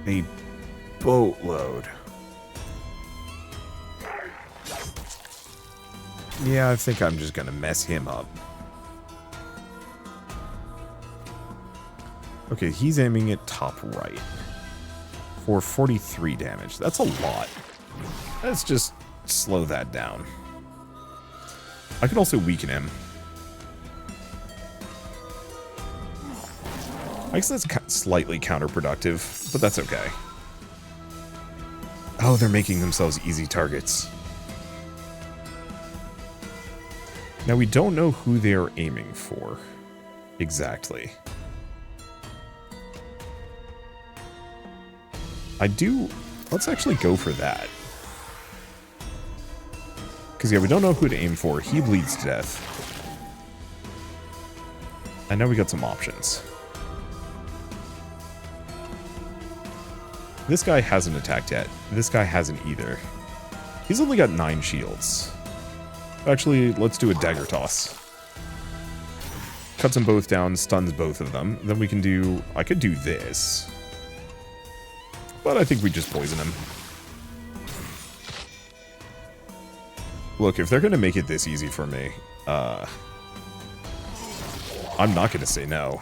Speaker 1: A boatload. Yeah, I think I'm just gonna mess him up. Okay, he's aiming at top right for 43 damage. That's a lot. Let's just slow that down. I could also weaken him. I guess that's slightly counterproductive, but that's okay. Oh, they're making themselves easy targets. Now, we don't know who they're aiming for exactly. Let's actually go for that. Because, yeah, we don't know who to aim for. He bleeds to death. And now we got some options. This guy hasn't attacked yet. This guy hasn't either. He's only got 9 shields. Actually, let's do a dagger toss. Cuts them both down, stuns both of them. Then we can do... I could do this. But I think we just poison him. Look, if they're going to make it this easy for me, I'm not going to say no.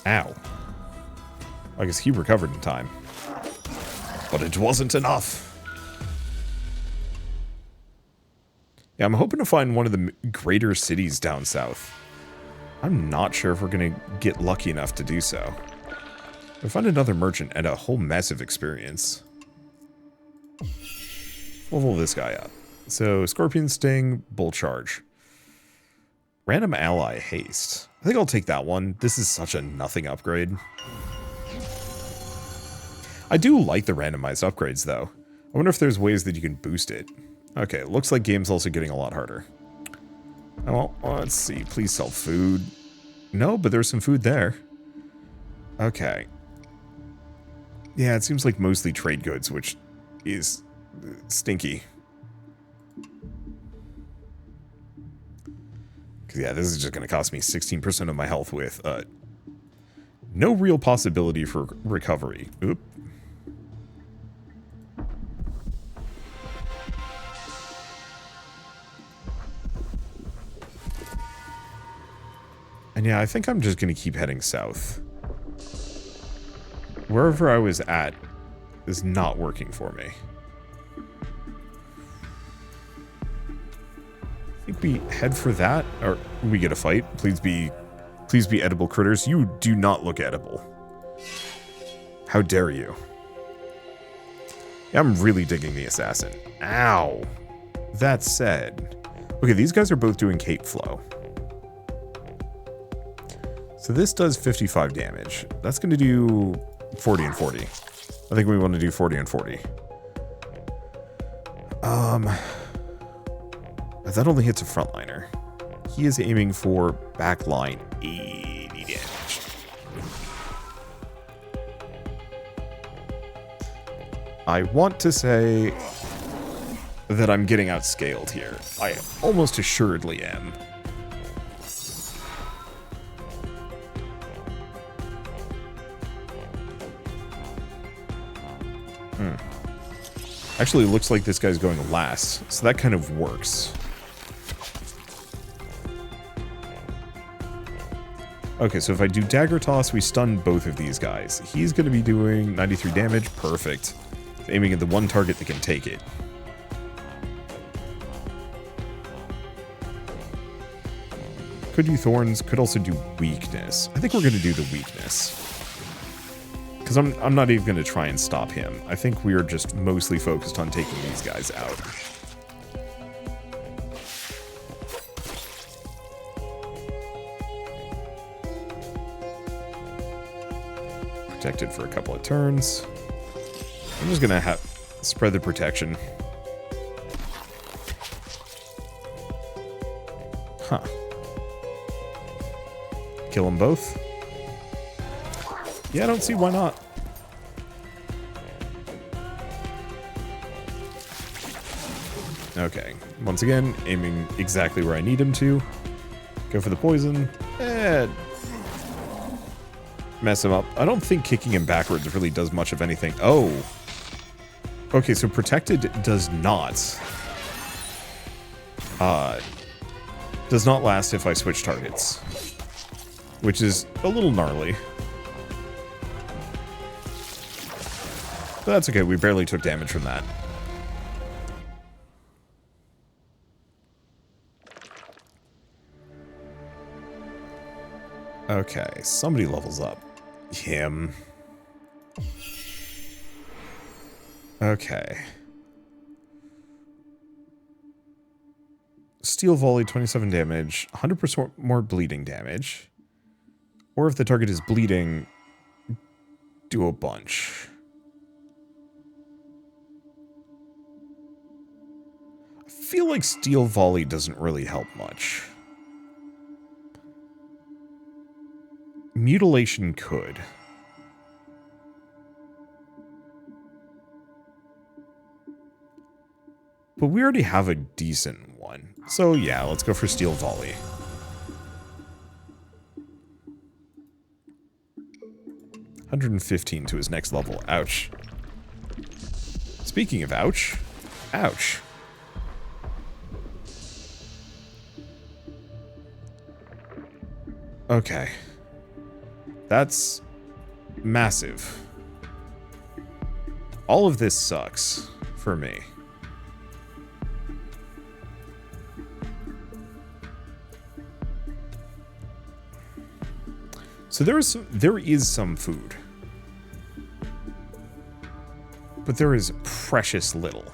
Speaker 1: Ow. I guess he recovered in time. But it wasn't enough. Yeah, I'm hoping to find one of the greater cities down south. I'm not sure if we're going to get lucky enough to do so. We find another merchant and a whole mess of experience. Level this guy up. So, Scorpion Sting, Bull Charge. Random Ally, Haste. I think I'll take that one. This is such a nothing upgrade. I do like the randomized upgrades, though. I wonder if there's ways that you can boost it. Okay, looks like game's also getting a lot harder. Well, let's see. Please sell food. No, but there's some food there. Okay. Yeah, it seems like mostly trade goods, which is stinky. Because, yeah, this is just going to cost me 16% of my health with No real possibility for recovery. Oop. And yeah, I think I'm just going to keep heading south. Wherever I was at is not working for me. I think we head for that, or we get a fight. Please be edible critters. You do not look edible. How dare you? Yeah, I'm really digging the assassin. Ow. That said, okay, these guys are both doing cape flow. So this does 55 damage. That's going to do 40 and 40. I think we want to do 40 and 40. But that only hits a frontliner. He is aiming for backline 80 damage. I want to say that I'm getting outscaled here. I almost assuredly am. Actually, it looks like this guy's going last, so that kind of works. Okay, so if I do dagger toss, we stun both of these guys. He's going to be doing 93 damage. Perfect. Aiming at the one target that can take it. Could do thorns, could also do weakness. I think we're going to do the weakness. Because I'm not even going to try and stop him. I think we are just mostly focused on taking these guys out. Protected for a couple of turns. I'm just going to spread the protection. Huh. Kill them both? Yeah, I don't see why not. Okay, once again, aiming exactly where I need him to. Go for the poison. Mess him up. I don't think kicking him backwards really does much of anything. Oh. Okay, so protected does not last if I switch targets. Which is a little gnarly. But that's okay, we barely took damage from that. Okay, somebody levels up. Him. Okay. Steel volley, 27 damage, 100% more bleeding damage. Or if the target is bleeding, do a bunch. I feel like steel volley doesn't really help much. Mutilation could. But we already have a decent one. So yeah, let's go for steel volley. $115 to his next level. Ouch. Speaking of ouch. Ouch. Okay. That's massive. All of this sucks for me. So there is some food. But there is precious little.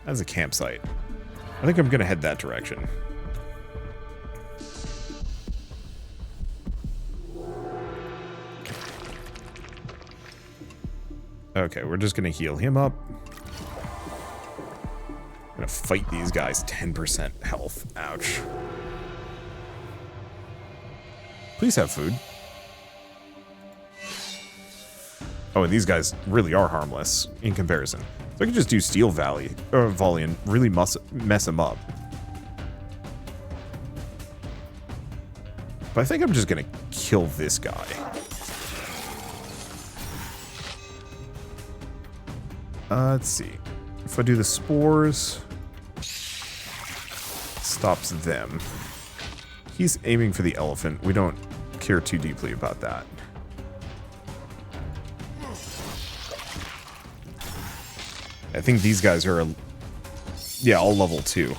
Speaker 1: That's a campsite. I think I'm going to head that direction. Okay, we're just going to heal him up. I'm going to fight these guys. 10% health. Ouch. Please have food. Oh, and these guys really are harmless in comparison. So I can just do steel volley and really mess them up. But I think I'm just gonna kill this guy. Let's see. If I do the spores, stops them. He's aiming for the elephant. We don't care too deeply about that. I think these guys are, yeah, all level 2.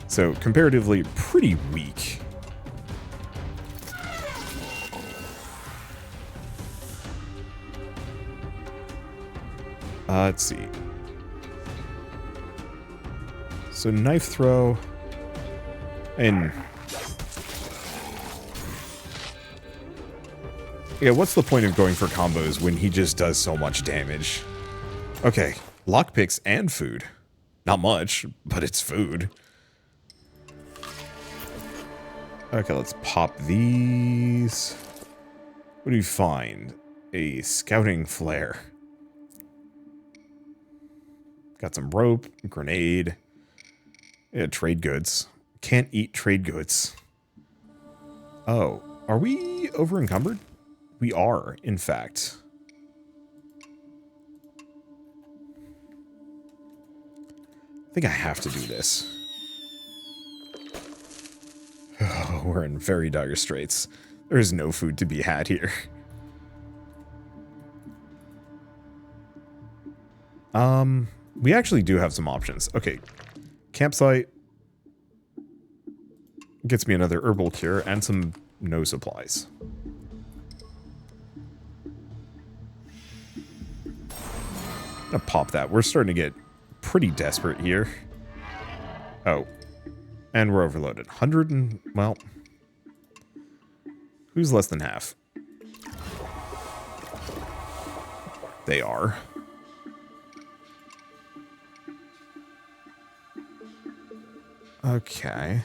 Speaker 1: So comparatively pretty weak. Let's see. So knife throw and yeah, what's the point of going for combos when he just does so much damage? Okay, lockpicks and food. Not much, but it's food. Okay, let's pop these. What do you find? A scouting flare. Got some rope, grenade. Yeah, trade goods. Can't eat trade goods. Oh, are we over encumbered? We are, in fact. I think I have to do this. Oh, we're in very dire straits. There is no food to be had here. We actually do have some options. Okay, campsite gets me another herbal cure and some no supplies. I'm gonna pop that. We're starting to get pretty desperate here. Oh, and we're overloaded. 100 and, well, who's less than half? They are. Okay.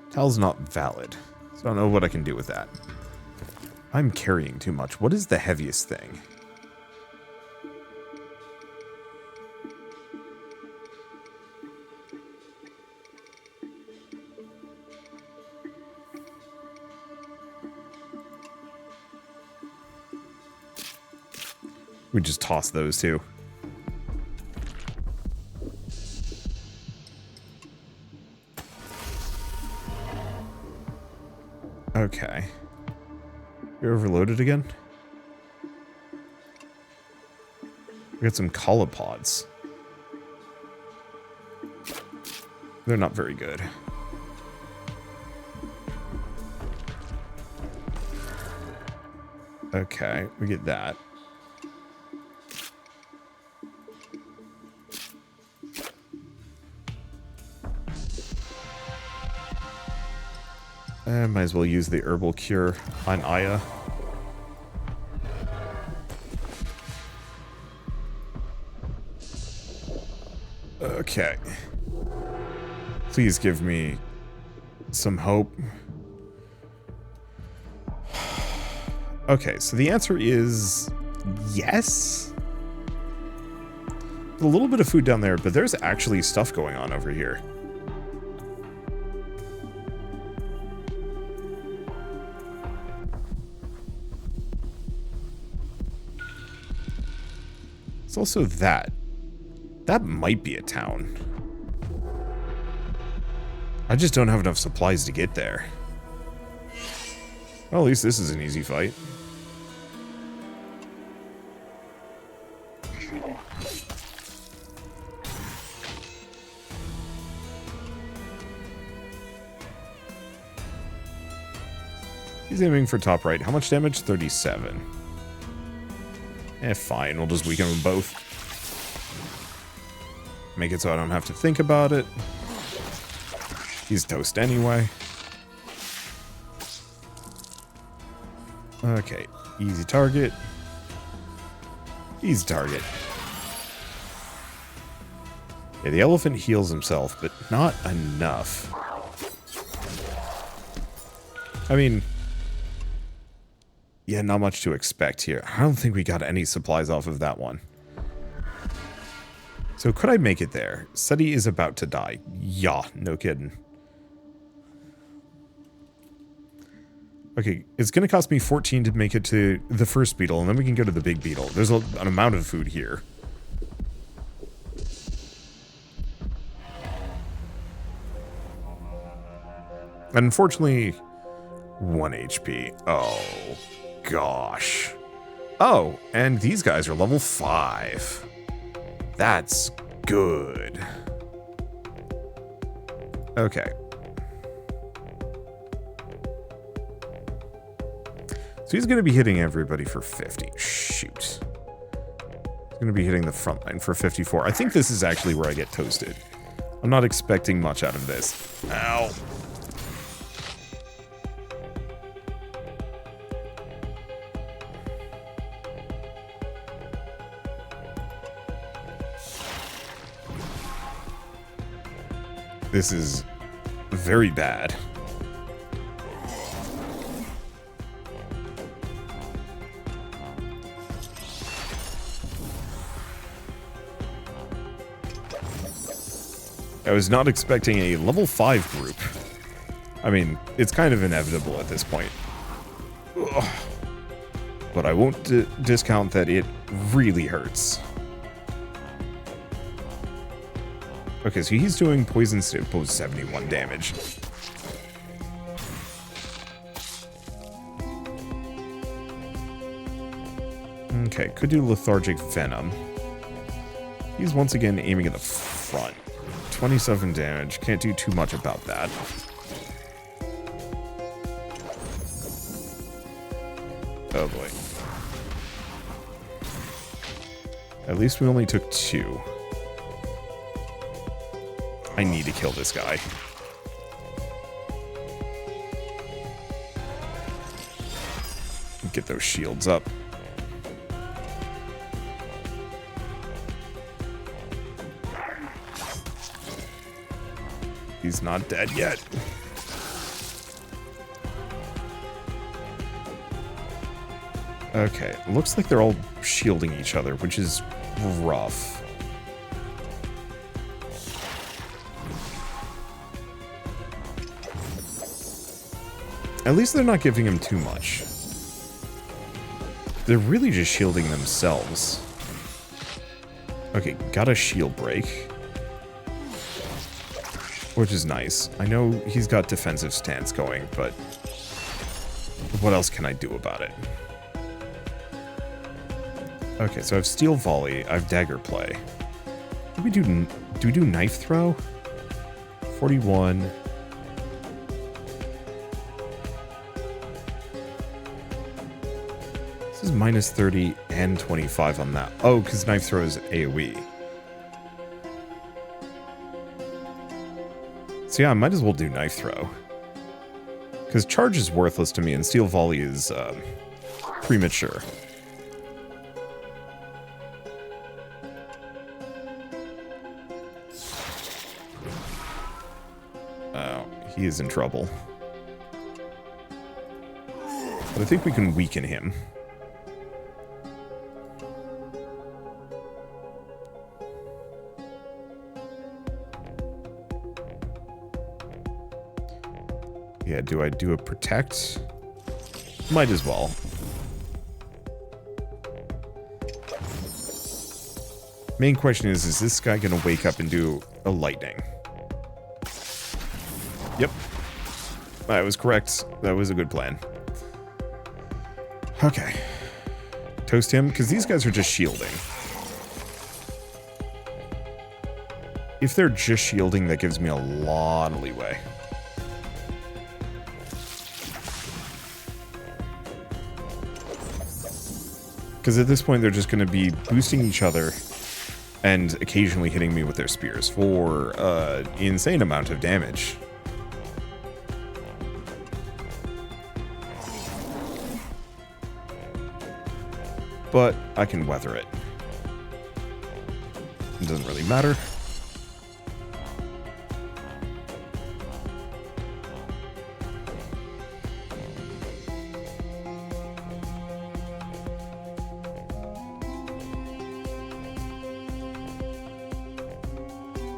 Speaker 1: Tal's not valid, so I don't know what I can do with that. I'm carrying too much. What is the heaviest thing? We just toss those two. Okay. You're overloaded again? We got some colopods. They're not very good. Okay, we get that. Might as well use the herbal cure on Aya. Okay. Please give me some hope. Okay, so the answer is yes. A little bit of food down there, but there's actually stuff going on over here. It's also that. That might be a town. I just don't have enough supplies to get there. Well, at least this is an easy fight. He's aiming for top right. How much damage? 37. Fine. We'll just weaken them both. Make it so I don't have to think about it. He's toast anyway. Okay. Easy target. Easy target. Yeah, the elephant heals himself, but not enough. I mean... yeah, not much to expect here. I don't think we got any supplies off of that one. So could I make it there? Seti is about to die. Yeah, no kidding. Okay, it's going to cost me 14 to make it to the first beetle, and then we can go to the big beetle. There's an amount of food here. Unfortunately, 1 HP. Oh, gosh. Oh, and these guys are level 5. That's good. Okay. So he's going to be hitting everybody for 50. Shoot. He's going to be hitting the front line for 54. I think this is actually where I get toasted. I'm not expecting much out of this. Ow. This is very bad. I was not expecting a level 5 group. I mean, it's kind of inevitable at this point. Ugh. But I won't discount that it really hurts. Okay, so he's doing poison staples 71 damage. Okay, could do lethargic venom. He's once again aiming at the front. 27 damage, can't do too much about that. Oh boy. At least we only took 2. I need to kill this guy. Get those shields up. He's not dead yet. Okay, looks like they're all shielding each other, which is rough. At least they're not giving him too much. They're really just shielding themselves. Okay, got a shield break. Which is nice. I know he's got defensive stance going, but what else can I do about it? Okay, so I have steel volley, I have dagger play. Do we do knife throw? 41. This is minus 30 and 25 on that. Oh, because knife throw is AoE. So yeah, I might as well do knife throw. Because charge is worthless to me and steel volley is premature. Oh, he is in trouble. But I think we can weaken him. Yeah, do I do a protect? Might as well. Main question is this guy gonna wake up and do a lightning? Yep. I was correct. That was a good plan. Okay. Toast him, because these guys are just shielding. If they're just shielding, that gives me a lot of leeway. Because at this point, they're just going to be boosting each other and occasionally hitting me with their spears for an insane amount of damage. But I can weather it. It doesn't really matter.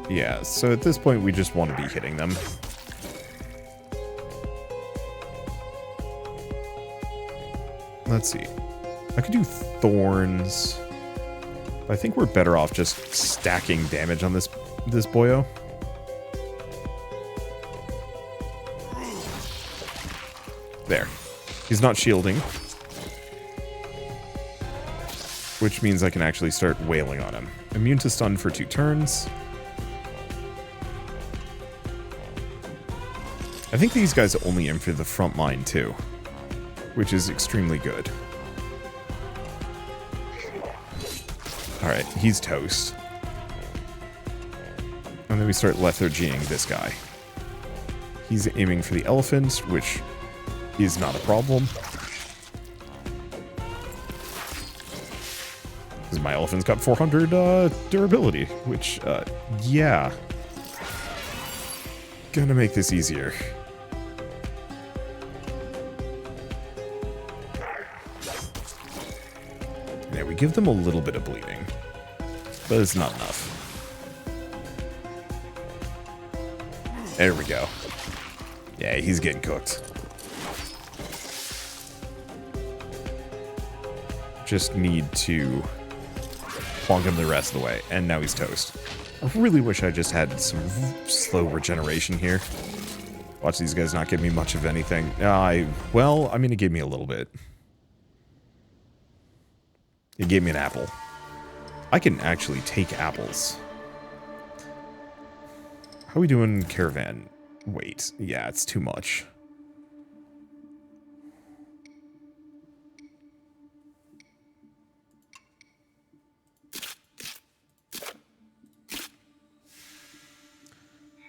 Speaker 1: Yeah, so at this point we just want to be hitting them. Let's see. I could do thorns. But I think we're better off just stacking damage on this boyo. There. He's not shielding. Which means I can actually start wailing on him. Immune to stun for 2 turns. I think these guys only aim for the front line too, which is extremely good. Alright, he's toast. And then we start lethargying this guy. He's aiming for the elephant, which is not a problem. Because my elephant's got 400 durability, which, yeah. Gonna make this easier. Yeah, we give them a little bit of bleeding, but it's not enough. There we go. Yeah, he's getting cooked. Just need to plonk him the rest of the way, and now he's toast. I really wish I just had some slow regeneration here. Watch these guys not give me much of anything. Well, I mean, it gave me a little bit. It gave me an apple. I can actually take apples. How are we doing, Caravan? Wait, yeah, it's too much.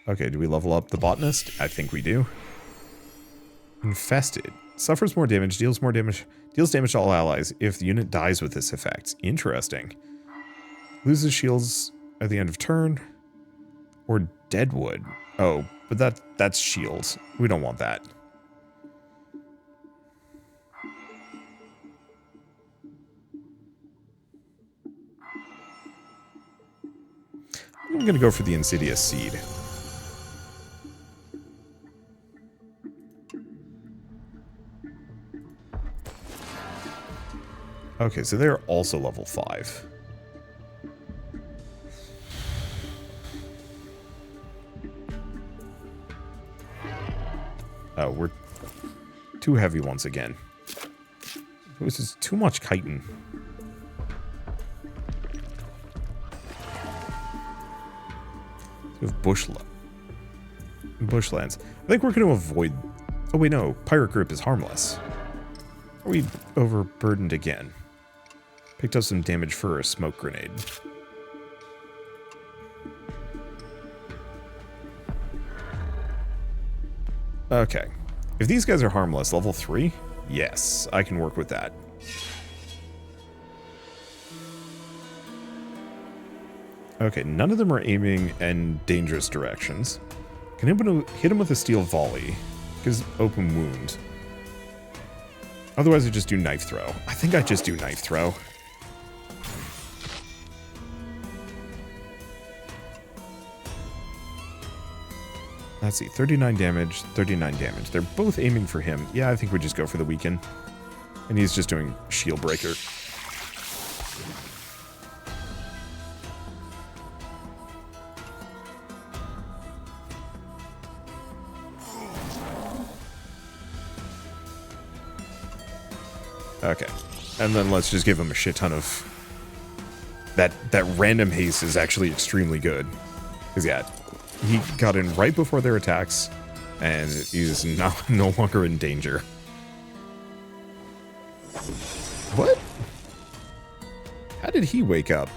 Speaker 1: Okay, do we level up the botanist? I think we do. Infested. Suffers more damage, deals damage to all allies if the unit dies with this effect. Interesting. Loses shields at the end of turn. Or deadwood. Oh, but that's shields. We don't want that. I'm gonna go for the Insidious Seed. Okay, so they're also level 5. Oh, we're too heavy once again. This is too much chitin. We have bushlands. I think we're going to avoid... Oh wait, no. Pirate group is harmless. Are we overburdened again? Picked up some damage for a smoke grenade. Okay. If these guys are harmless, level 3? Yes, I can work with that. Okay, none of them are aiming in dangerous directions. Can anyone hit him with a steel volley? Because open wound. Otherwise, I just do knife throw. I think I just do knife throw. Let's see, 39 damage, 39 damage. They're both aiming for him. Yeah, I think we just go for the weaken. And he's just doing shield breaker. Okay. And then let's just give him a shit ton of... That random haste is actually extremely good. Because, yeah, he got in right before their attacks, and he's no longer in danger. What? How did he wake up?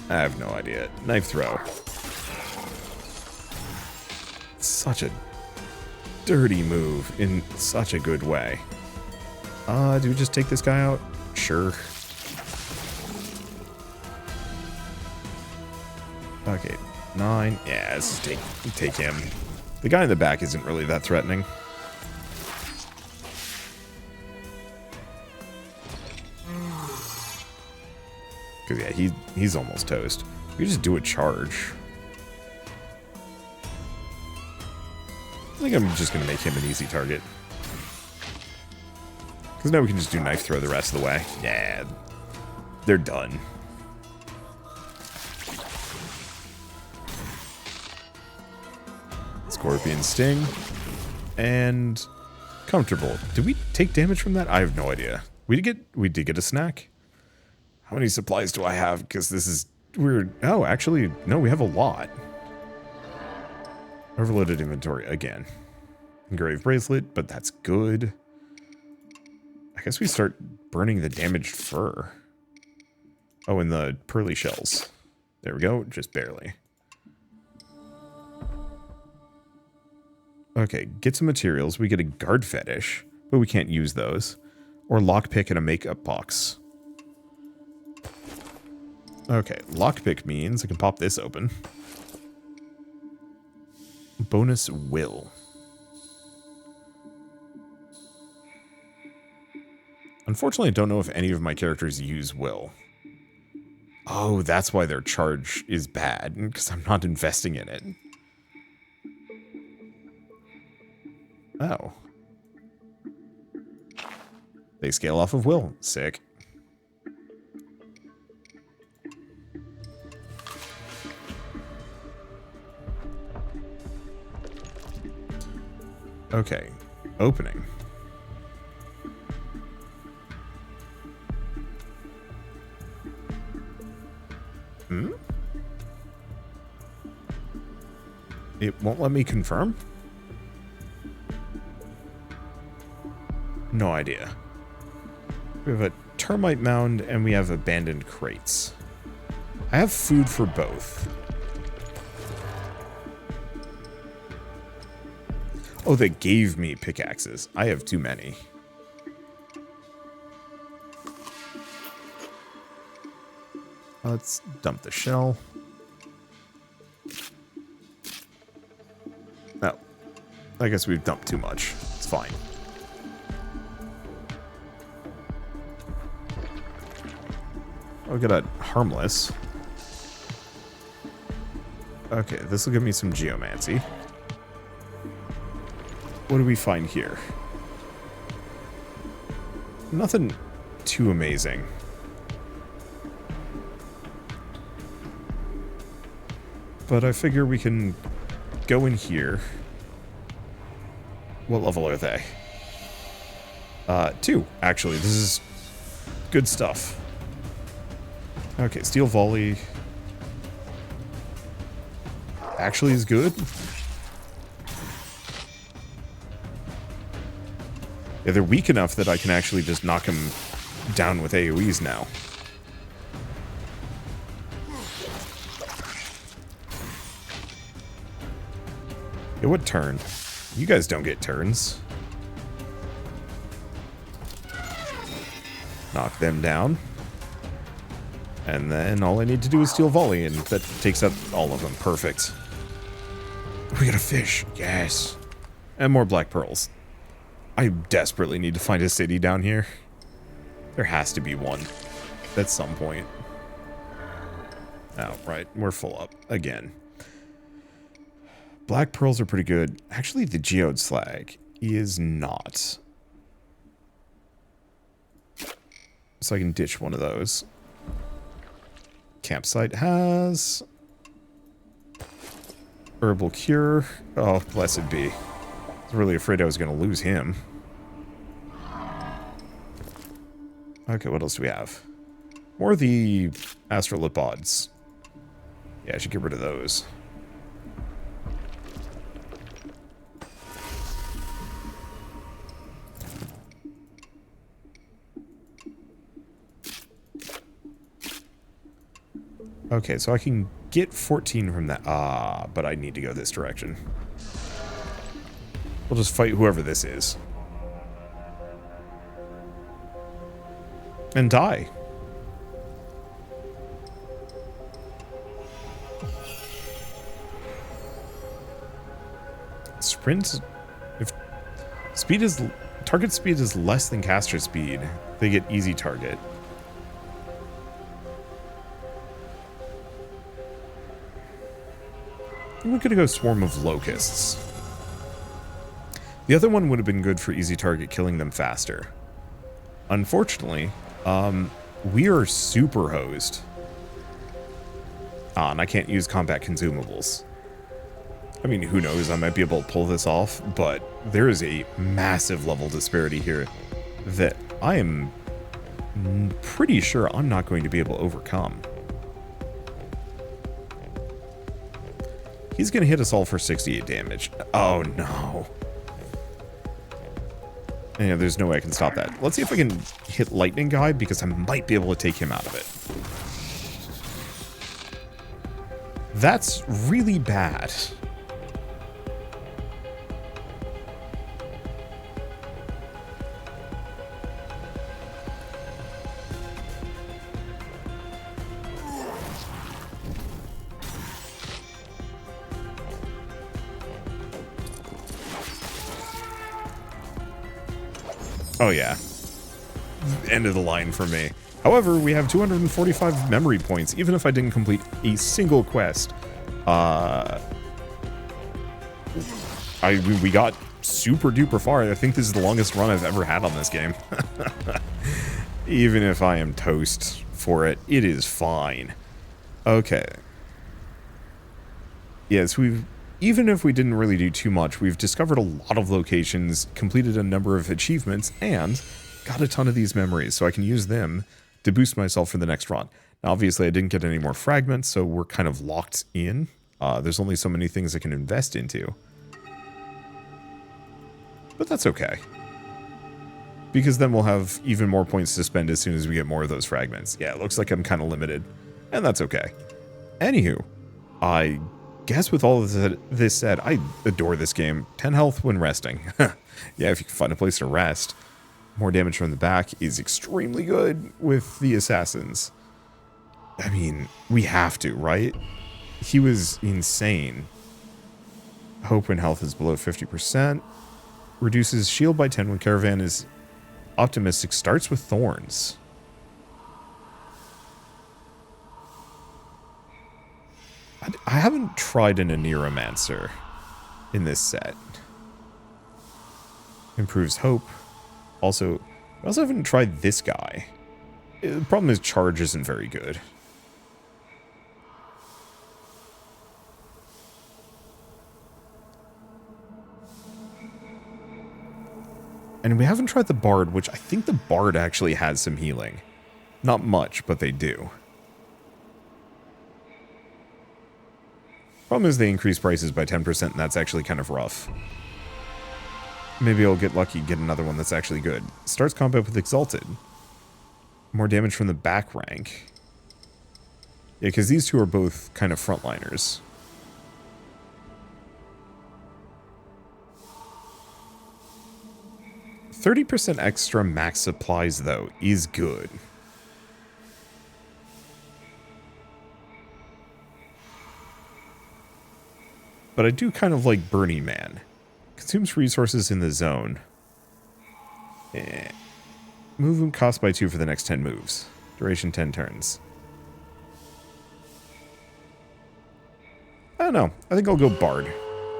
Speaker 1: I have no idea. Knife throw. Such a dirty move in such a good way. Do we just take this guy out? Sure. Okay, 9. Yeah, let's just take him. The guy in the back isn't really that threatening. Because, yeah, he's almost toast. We just do a charge. I think I'm just going to make him an easy target. Because now we can just do knife throw the rest of the way. Yeah, they're done. Scorpion Sting. And comfortable. Did we take damage from that? I have no idea. We did get a snack. How many supplies do I have? Because this is weird. Oh, actually, no, we have a lot. Overloaded inventory again. Engraved bracelet, but that's good. I guess we start burning the damaged fur. Oh, and the pearly shells. There we go, just barely. Okay, get some materials. We get a guard fetish, but we can't use those. Or lockpick and a makeup box. Okay, lockpick means I can pop this open. Bonus will. Unfortunately, I don't know if any of my characters use will. Oh, that's why their charge is bad, because I'm not investing in it. Oh. They scale off of will. Sick. Okay. Opening. It won't let me confirm? No idea. We have a termite mound and we have abandoned crates. I have food for both. Oh, they gave me pickaxes. I have too many. Let's dump the shell. Oh. I guess we've dumped too much. It's fine. I'll get a harmless. Okay, this will give me some geomancy. What do we find here? Nothing too amazing. But I figure we can go in here. What level are they? 2, actually. This is good stuff. Okay, steel volley. Actually is good. Yeah, they're weak enough that I can actually just knock them down with AoEs now. Yeah, what turn? You guys don't get turns. Knock them down. And then all I need to do is steal volley, and that takes out all of them. Perfect. We got a fish. Yes. And more black pearls. I desperately need to find a city down here. There has to be one at some point. Oh, right. We're full up again. Black pearls are pretty good. Actually, the geode slag is not. So I can ditch one of those. Campsite has herbal cure. Oh, blessed be. I was really afraid I was going to lose him. Okay, what else do we have? More of the astrolipods. Yeah, I should get rid of those. Okay, so I can get 14 from that. Ah, but I need to go this direction. We'll just fight whoever this is. And die. Sprint. If speed is target speed is less than caster speed, they get easy target. We're going to go Swarm of Locusts. The other one would have been good for easy target, killing them faster. Unfortunately, we are super hosed. And I can't use combat consumables. I mean, who knows, I might be able to pull this off, but there is a massive level disparity here that I am pretty sure I'm not going to be able to overcome. He's going to hit us all for 68 damage. Oh, no. Yeah, there's no way I can stop that. Let's see if I can hit Lightning Guy, because I might be able to take him out of it. That's really bad. Oh yeah, end of the line for me. However, we have 245 memory points, even if I didn't complete a single quest. We got super duper far. I think this is the longest run I've ever had on this game. Even if I am toast for it, it is fine. Okay. Yes, even if we didn't really do too much, we've discovered a lot of locations, completed a number of achievements, and got a ton of these memories, so I can use them to boost myself for the next run. Now, obviously, I didn't get any more fragments, so we're kind of locked in. There's only so many things I can invest into. But that's okay. Because then we'll have even more points to spend as soon as we get more of those fragments. Yeah, it looks like I'm kind of limited, and that's okay. Anywho, I guess with all of this said, I adore this game. 10 health when resting. Yeah, if you can find a place to rest. More damage from the back is extremely good with the assassins. I mean, we have to, right? He was insane. Hope when health is below 50%. Reduces shield by 10 when Caravan is optimistic. Starts with thorns. I haven't tried an Aneromancer in this set. Improves hope. Also, I also haven't tried this guy. The problem is charge isn't very good. And we haven't tried the Bard, which I think the Bard actually has some healing. Not much, but they do. Problem is they increase prices by 10%, and that's actually kind of rough. Maybe I'll get lucky and get another one that's actually good. Starts combat with Exalted. More damage from the back rank. Yeah, because these two are both kind of frontliners. 30% extra max supplies, though, is good. But I do kind of like Burning Man. Consumes resources in the zone. Movement cost by 2 for the next 10 moves. Duration 10 turns. I don't know. I think I'll go Bard.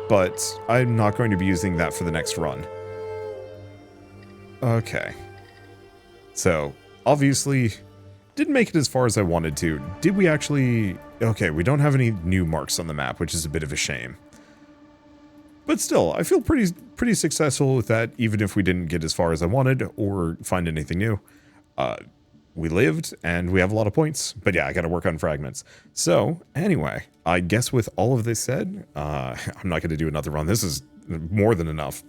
Speaker 1: But I'm not going to be using that for the next run. Okay. So, obviously, didn't make it as far as I wanted to. Did we actually... Okay, we don't have any new marks on the map, which is a bit of a shame. But still, I feel pretty successful with that, even if we didn't get as far as I wanted or find anything new. We lived, and we have a lot of points. But yeah, I gotta work on fragments. So, anyway, I guess with all of this said, I'm not gonna do another run. This is more than enough.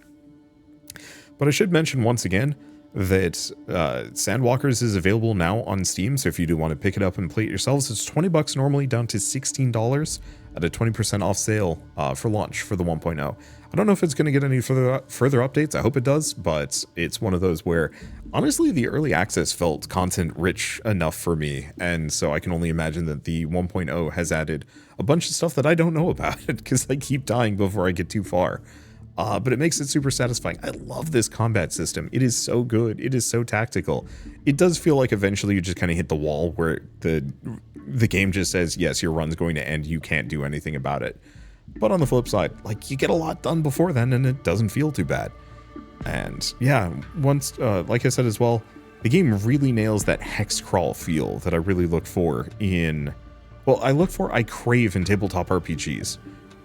Speaker 1: But I should mention once again that Sandwalkers is available now on Steam, so if you do want to pick it up and play it yourselves, it's $20 normally, down to $16 at a 20% off sale for launch for the 1.0. I don't know if it's going to get any further updates. I hope it does, but it's one of those where, honestly, the early access felt content-rich enough for me, and so I can only imagine that the 1.0 has added a bunch of stuff that I don't know about, because I keep dying before I get too far. But it makes it super satisfying. I love this combat system. It is so good. It is so tactical. It does feel like eventually you just kind of hit the wall where the game just says, yes, your run's going to end. You can't do anything about it. But on the flip side, like, you get a lot done before then and it doesn't feel too bad. And yeah, once, like I said as well, the game really nails that Hexcrawl feel that I really look for in, well, I crave in tabletop RPGs,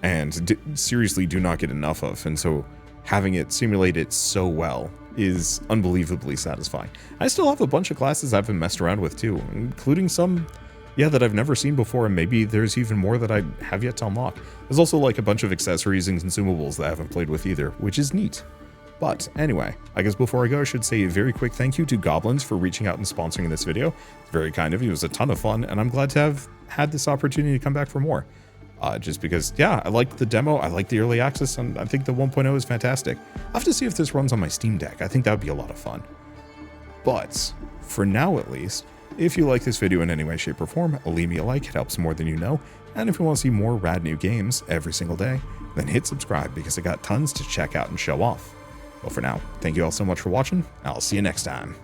Speaker 1: and seriously do not get enough of, and so having it simulate it so well is unbelievably satisfying. I still have a bunch of classes I haven't messed around with too, including some, yeah, that I've never seen before, and maybe there's even more that I have yet to unlock. There's also like a bunch of accessories and consumables that I haven't played with either, which is neat. But anyway, I guess before I go, I should say a very quick thank you to Goblins for reaching out and sponsoring this video. It's very kind of you. It was a ton of fun, and I'm glad to have had this opportunity to come back for more. Just because, yeah, I liked the demo, I liked the early access, and I think the 1.0 is fantastic. I'll have to see if this runs on my Steam Deck. I think that would be a lot of fun. But for now, at least, if you like this video in any way, shape, or form, leave me a like. It helps more than you know. And if you want to see more rad new games every single day, then hit subscribe, because I got tons to check out and show off. Well, for now, thank you all so much for watching. I'll see you next time.